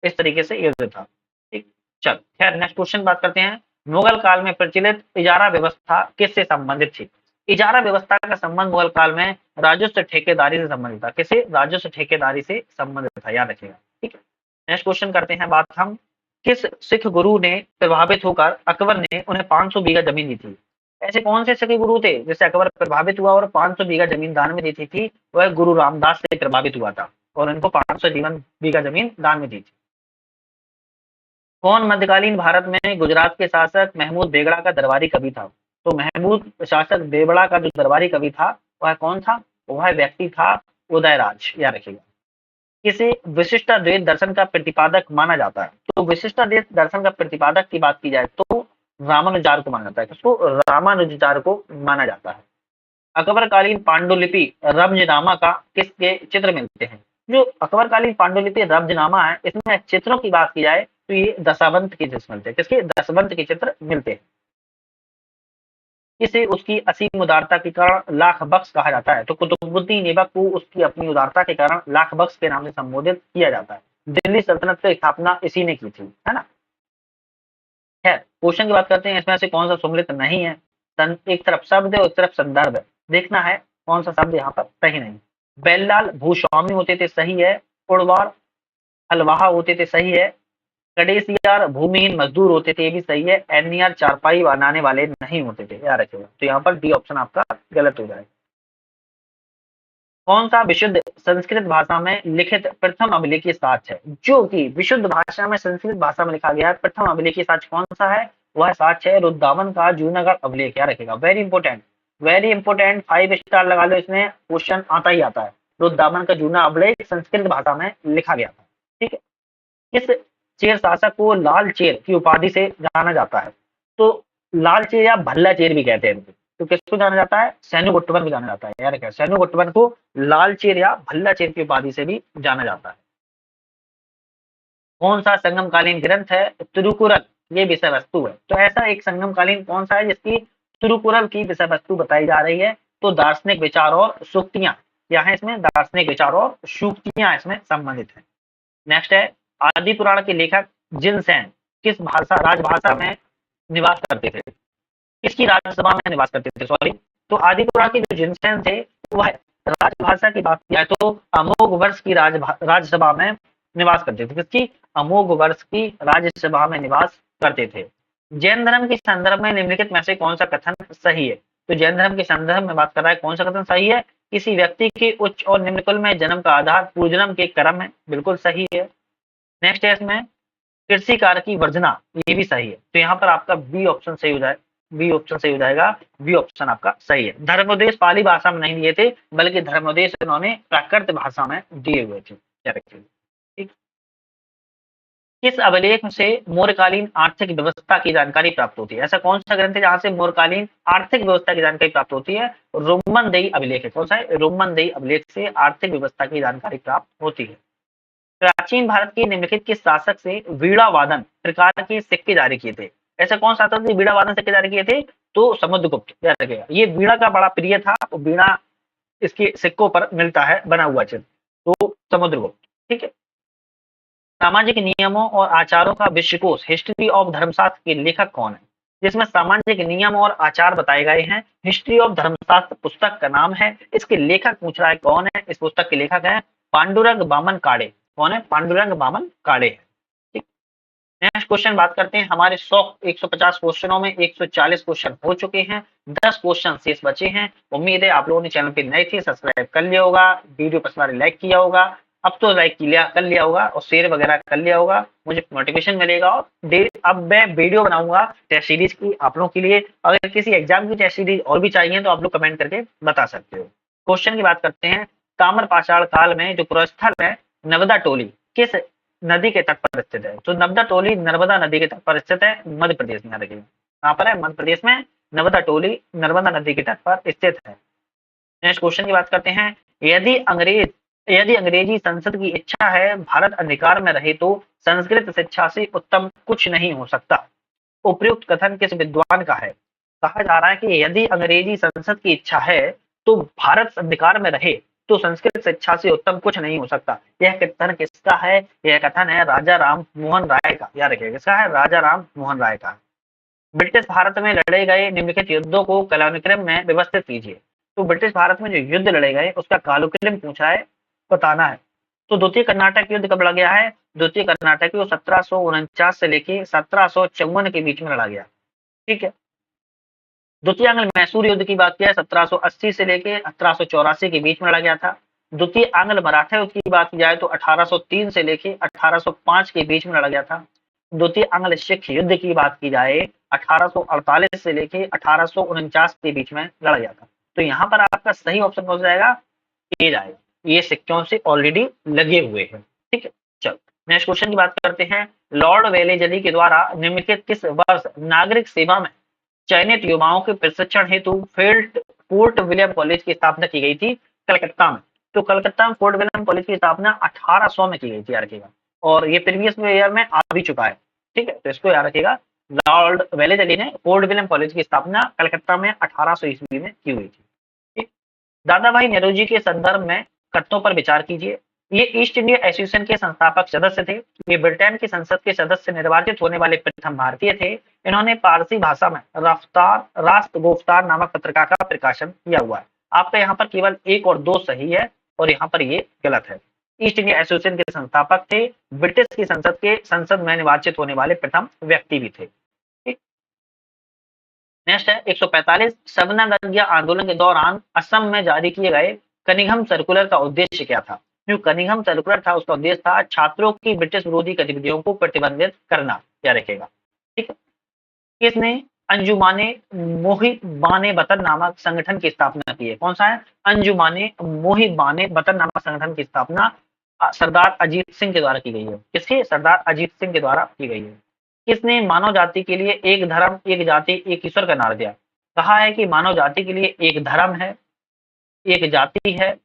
इस तरीके से युद्ध था। ठीक, चल खैर नेक्स्ट क्वेश्चन बात करते हैं। मुगल काल में प्रचलित इजारा व्यवस्था किससे संबंधित थी? इजारा व्यवस्था का संबंध मुगल काल में राजस्व ठेकेदारी से संबंधित था। किसे? राजस्व ठेकेदारी से संबंधित था, याद रखिएगा। ठीक है, नेक्स्ट क्वेश्चन करते हैं बात हम। किस सिख गुरु ने प्रभावित होकर अकबर ने उन्हें 500 बीघा जमीन दी थी? ऐसे कौन से सिख गुरु थे जिससे अकबर प्रभावित हुआ और 500 बीघा जमीन दान में दी थी? वह गुरु रामदास से प्रभावित हुआ था और उनको 500 बीघा जमीन दान में दी थी। कौन मध्यकालीन भारत में गुजरात के शासक महमूद बेगड़ा का दरबारी कवि था? तो महमूद शासक बेगड़ा का जो दरबारी कवि था वह कौन था? वह व्यक्ति था उदयराज, याद रखिएगा। किसे विशिष्टाद्वैत दर्शन का प्रतिपादक माना जाता है? तो विशिष्टाद्वैत दर्शन का प्रतिपादक की बात की जाए तो रामानुजार को माना जाता है। किसको? रामानुजार को माना जाता है। अकबरकालीन पांडुलिपि रब्जनामा का किसके चित्र मिलते हैं? जो अकबरकालीन पांडुलिपि रब्जनामा है, इसमें चित्रों की बात की जाए तो ये दशावंत के चित्र मिलते हैं। किसके? दशवंत के चित्र मिलते हैं। इसे उसकी असीम उदारता के कारण लाख बख्श कहा जाता है। तो कुतुबुद्दीन ऐबक को उसकी अपनी उदारता के कारण लाख बख्श के नाम से संबोधित किया जाता है। दिल्ली सल्तनत की स्थापना इसी ने की थी, है ना। खैर क्वेश्चन की बात करते हैं, इसमें से कौन सा सम्मिलित नहीं है? एक तरफ शब्द है और एक तरफ संदर्भ है, देखना है कौन सा शब्द यहाँ पर सही नहीं। बैललाल भूस्वामी होते थे, सही है। उड़वाड़ हलवाहा होते थे, सही है। कडेसियार भूमिहीन मजदूर होते थे, ये भी सही है। एनियार चारपाई बनाने वाले नहीं होते थे, याद रखिएगा। तो यहाँ पर डी ऑप्शन आपका गलत हो जाएगा। कौन सा विशुद्ध संस्कृत भाषा में लिखित प्रथम अभिलेखीय साक्ष्य है? जो कि विशुद्ध भाषा में संस्कृत भाषा में लिखा गया है प्रथम अभिलेखीय साक्ष्य कौन सा है? वह साक्ष्य है रुद्रदामन का जूनागढ़ अभिलेख, याद रखिएगा। Very important, very important, 5 star लगा लो, इसमें क्वेश्चन आता ही आता है। रुद्रदामन का जूना अभिलेख संस्कृत भाषा में लिखा गया था। ठीक है, किस चेर शासक को लाल चेर की उपाधि से जाना जाता है? तो लाल चेर या भल्ला चेर भी कहते हैं इनको। तो किसको जाना जाता है? सैन्यगुप्तवन को जाना जाता है, यार क्या? सैन्यगुप्तवन को लाल चेर या भल्ला चेर की उपाधि से भी जाना जाता है। कौन सा संगमकालीन ग्रंथ है? तिरुकुरल ये विषय वस्तु है। तो ऐसा एक संगमकालीन कौन सा है जिसकी तिरुकुरल की विषय वस्तु बताई जा रही है? तो दार्शनिक विचार और सूक्तियां, क्या है इसमें? दार्शनिक विचार और सूक्तियां इसमें संबंधित है। नेक्स्ट है, आदि पुराण के लेखक जिनसेन किस भाषा राजभाषा में निवास करते थे? किसकी राज्यसभा में निवास करते थे, सॉरी। तो आदि पुराण के जो जिनसेन थे वह राजभाषा की बात किया तो अमोघ वर्ष की राज्यसभा में निवास करते थे। किसकी? अमोघ वर्ष की राज्यसभा में निवास करते थे। जैन धर्म के संदर्भ में निम्नलिखित में से कौन सा कथन सही है? तो जैन धर्म के संदर्भ में बात कर रहा है, कौन सा कथन सही है? किसी व्यक्ति के उच्च और निम्न कुल में जन्म का आधार पूर्वजन्म के कर्म है, बिल्कुल सही है। नेक्स्ट है इसमें कृषि कार्य की वर्जना, ये भी सही है। तो यहाँ पर आपका बी ऑप्शन सही हो जाए, बी ऑप्शन सही हो जाएगा, बी ऑप्शन आपका सही है। धर्मोपदेश पाली भाषा में नहीं दिए थे, बल्कि धर्मोपदेश इन्होंने प्राकृत भाषा में दिए हुए थे। ठीक। किस अभिलेख से मौर्यकालीन आर्थिक व्यवस्था की जानकारी प्राप्त होती है? ऐसा कौन सा ग्रंथ है जहां से मौर्यकालीन आर्थिक व्यवस्था की जानकारी प्राप्त होती है? रोमनदेही अभिलेख है। कौन सा है? रोमनदेही अभिलेख से आर्थिक व्यवस्था की जानकारी प्राप्त होती है। प्राचीन भारत के निम्नलिखित किस शासक से वीणा वादन प्रकार के सिक्के जारी किए थे? ऐसे कौन शासक ने वीणा वादन सिक्के जारी किए थे? तो समुद्रगुप्त, याद रखिएगा। ये वीणा का बड़ा प्रिय था, तो वीणा इसके सिक्कों पर मिलता है बना हुआ चिन्ह, तो समुद्रगुप्त। ठीक है। सामाजिक नियमों और आचारों का विश्वकोश हिस्ट्री ऑफ धर्मशास्त्र के लेखक कौन है? जिसमें सामाजिक नियम और आचार बताए गए हैं। हिस्ट्री ऑफ धर्मशास्त्र पुस्तक का नाम है। इसके लेखक पूछ रहा है कौन है? इस पुस्तक के लेखक हैं पांडुरंग बामन काड़े। कौन है? पांडुरंग बामन काड़े है। ठीक। नेक्स्ट क्वेश्चन बात करते हैं। हमारे 150 क्वेश्चनों में 140 क्वेश्चन हो चुके हैं, 10 क्वेश्चन शेष बचे हैं। उम्मीद है आप लोगों ने चैनल पे नए थे सब्सक्राइब कर लिया होगा, वीडियो पसंद लाइक किया होगा, अब तो लाइक कर लिया होगा और शेयर वगैरह कर लिया होगा, मुझे मोटिवेशन मिलेगा। और अब मैं वीडियो बनाऊंगा टेस्ट सीरीज की आप लोगों के लिए। अगर किसी एग्जाम की टेस्ट सीरीज और भी चाहिए तो आप लोग कमेंट करके बता सकते हो। क्वेश्चन की बात करते हैं। ताम्र पाषाण काल में जो पुरस्थल है नर्मदा टोली किस नदी के तट पर स्थित है? तो नर्मदा टोली नर्मदा नदी के तट पर स्थित है, मध्य प्रदेश में। कहाँ पर है? मध्य प्रदेश में नर्मदा टोली नर्मदा नदी के तट पर स्थित है। नेक्स्ट क्वेश्चन की बात करते हैं। यदि अंग्रेजी संसद की इच्छा है भारत अधिकार में रहे तो संस्कृत शिक्षा से उत्तम कुछ नहीं हो सकता। उपयुक्त कथन किस विद्वान का है? कहा जा रहा है कि यदि अंग्रेजी संसद की इच्छा है तो भारत अधिकार में रहे तो संस्कृत शिक्षा से उत्तम कुछ नहीं हो सकता। यह कथन किसका है? यह कथन है राजा राम मोहन राय का। याद रखिएगा, किसका है? राजा राम मोहन राय का। ब्रिटिश भारत में लड़े गए निम्नलिखित युद्धों को कालानुक्रम में व्यवस्थित कीजिए। तो ब्रिटिश भारत में जो युद्ध लड़े गए उसका कालक्रम पूछा है, बताना है। तो द्वितीय कर्नाटक युद्ध कब लड़ा गया है? द्वितीय कर्नाटक युद्ध 1749 से लेके 1754 के बीच में लड़ा गया। ठीक है। द्वितीय आंग्ल मैसूर युद्ध की बात किया 1780 से लेके 1784 के बीच में लड़ा गया था। द्वितीय आंग्ल मराठा युद्ध की बात की जाए तो 1803 से लेके 1805 के बीच में लड़ा गया था। द्वितीय आंग्ल सिख युद्ध की बात की जाए 1848 से लेके 1849 के बीच में लड़ा गया था। तो यहाँ पर आपका सही ऑप्शन हो जाएगा ए जाएगा, ये सिक्कों से ऑलरेडी लगे हुए हैं। ठीक है। चलो नेक्स्ट क्वेश्चन की बात करते हैं। लॉर्ड वेलेजली के द्वारा निम्नलिखित किस वर्ष नागरिक सेवा में चयनित युवाओं के प्रशिक्षण हेतु फोर्ट विलियम कॉलेज की स्थापना की गई थी कलकत्ता में? तो कलकत्ता में फोर्ट विलियम कॉलेज की स्थापना 1800 में की गई थी, याद रखिएगा। और ये प्रीवियस ईयर में आ भी चुका है। ठीक है, तो इसको याद रखिएगा। लॉर्ड वेलेजली ने फोर्ट विलियम कॉलेज की स्थापना कलकत्ता में 1800 ईस्वी में की हुई थी। ठीक। दादा भाई नेहरू के संदर्भ में कथनों पर विचार कीजिए। ये ईस्ट इंडिया एसोसिएशन के संस्थापक सदस्य थे। ये ब्रिटेन की संसद के सदस्य निर्वाचित होने वाले प्रथम भारतीय थे। इन्होंने पारसी भाषा में राष्ट्रगोफ्तार नामक पत्रिका का प्रकाशन किया हुआ है। आपका यहाँ पर केवल 1 और 2 सही है और यहाँ पर ये गलत है। ईस्ट इंडिया एसोसिएशन के संस्थापक थे, ब्रिटिश की संसद में निर्वाचित होने वाले प्रथम व्यक्ति भी थे। नेक्स्ट है 145। सबना आंदोलन के दौरान असम में जारी किए गए कनिंघम सर्कुलर का उद्देश्य क्या था? जो कनिंघम सर्कुलर था उसका उद्देश्य था छात्रों की ब्रिटिश विरोधी गतिविधियों को प्रतिबंधित करना। क्या रखेगा? ठीक है। किसने अंजुमाने मोहिबाने वतन नामक संगठन की स्थापना की है? कौन सा है? अंजुमाने मोहिबाने वतन नामक संगठन की स्थापना सरदार अजीत सिंह के द्वारा की गई है। किसके? सरदार अजीत सिंह के द्वारा की गई है। किसने मानव जाति के लिए एक धर्म एक जाति एक ईश्वर का नारा दिया? कहा है कि मानव जाति के लिए एक धर्म है, एक जाति है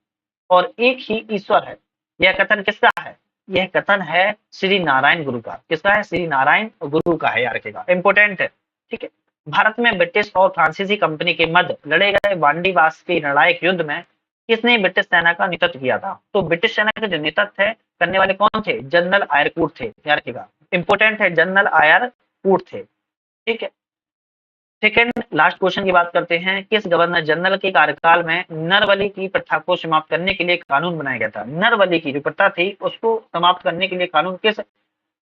और एक ही ईश्वर है। यह कथन किसका है? यह कथन है श्री नारायण गुरु का। किसका है? श्री नारायण गुरु का है, याद रखेगा, इंपोर्टेंट है। ठीक है। भारत में ब्रिटिश और फ्रांसीसी कंपनी के मध्य लड़े गए वांडीवास के निर्णायक युद्ध में किसने ब्रिटिश सेना का नेतृत्व किया था? तो ब्रिटिश सेना का जो नेतृत्व है करने वाले कौन थे? जनरल आयरकूट थे, याद रखेगा, इंपोर्टेंट है, जनरल आयरकूट थे। ठीक है। सेकंड लास्ट क्वेश्चन की बात करते हैं। किस गवर्नर जनरल के कार्यकाल में नरबली की प्रथा को समाप्त करने के लिए कानून बनाया गया था? नरबली की जो प्रथा थी उसको समाप्त करने के लिए कानून किस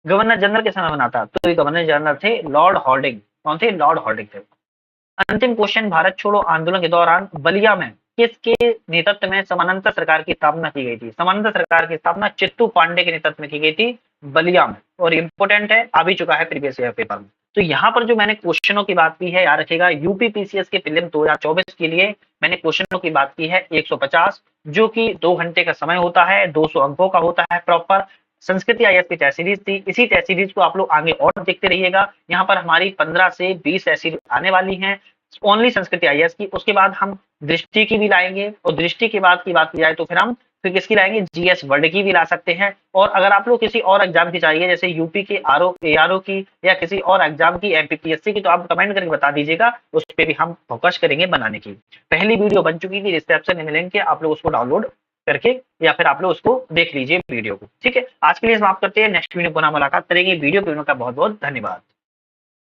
गवर्नर जनरल के समय बना था? तो ये गवर्नर जनरल थे लॉर्ड हॉर्डिंग। कौन थे? लॉर्ड हॉर्डिंग थे। अंतिम क्वेश्चन, भारत छोड़ो आंदोलन के दौरान बलिया में किसके नेतृत्व में समानांतर सरकार की स्थापना की गई थी? समानांतर सरकार की स्थापना चित्तू पांडे के नेतृत्व में की गई थी बलिया में, और इंपोर्टेंट है, आ भी चुका है प्रीवियस ईयर पेपर में। तो यहाँ पर जो मैंने क्वेश्चनों की बात की है, याद रखिएगा, यूपी पीसीएस के प्रीलिम 2024 के लिए मैंने क्वेश्चनों की बात की है 150, जो कि 2 घंटे का समय होता है, 200 अंकों का होता है प्रॉपर। संस्कृति आईएएस की टेस्ट सीरीज थी, इसी टेस्ट सीरीज को आप लोग आगे और देखते रहिएगा। यहाँ पर हमारी 15 से 20 टेस्ट सीरीज आने वाली हैं ओनली संस्कृति आईएएस की। उसके बाद हम दृष्टि की भी लाएंगे, और दृष्टि के बाद की बात की जाए तो फिर हम किसकी लाएंगे? जीएस वर्ल्ड की भी ला सकते हैं। और अगर आप लोग किसी और एग्जाम की चाहिए, जैसे यूपी के आरओ एआरओ की या किसी और एग्जाम की, एमपीपीएससी की, तो आप कमेंट करके बता दीजिएगा, उस पर भी हम फोकस करेंगे बनाने की। पहली वीडियो बन चुकी थी डिस्क्रिप्शन में लिंक है, आप लोग उसको डाउनलोड करके या फिर आप लोग उसको देख लीजिए वीडियो को। ठीक है, आज के लिए समाप्त करते हैं, नेक्स्ट वीडियो पुनः मुलाकात करेंगे। वीडियो का बहुत बहुत धन्यवाद।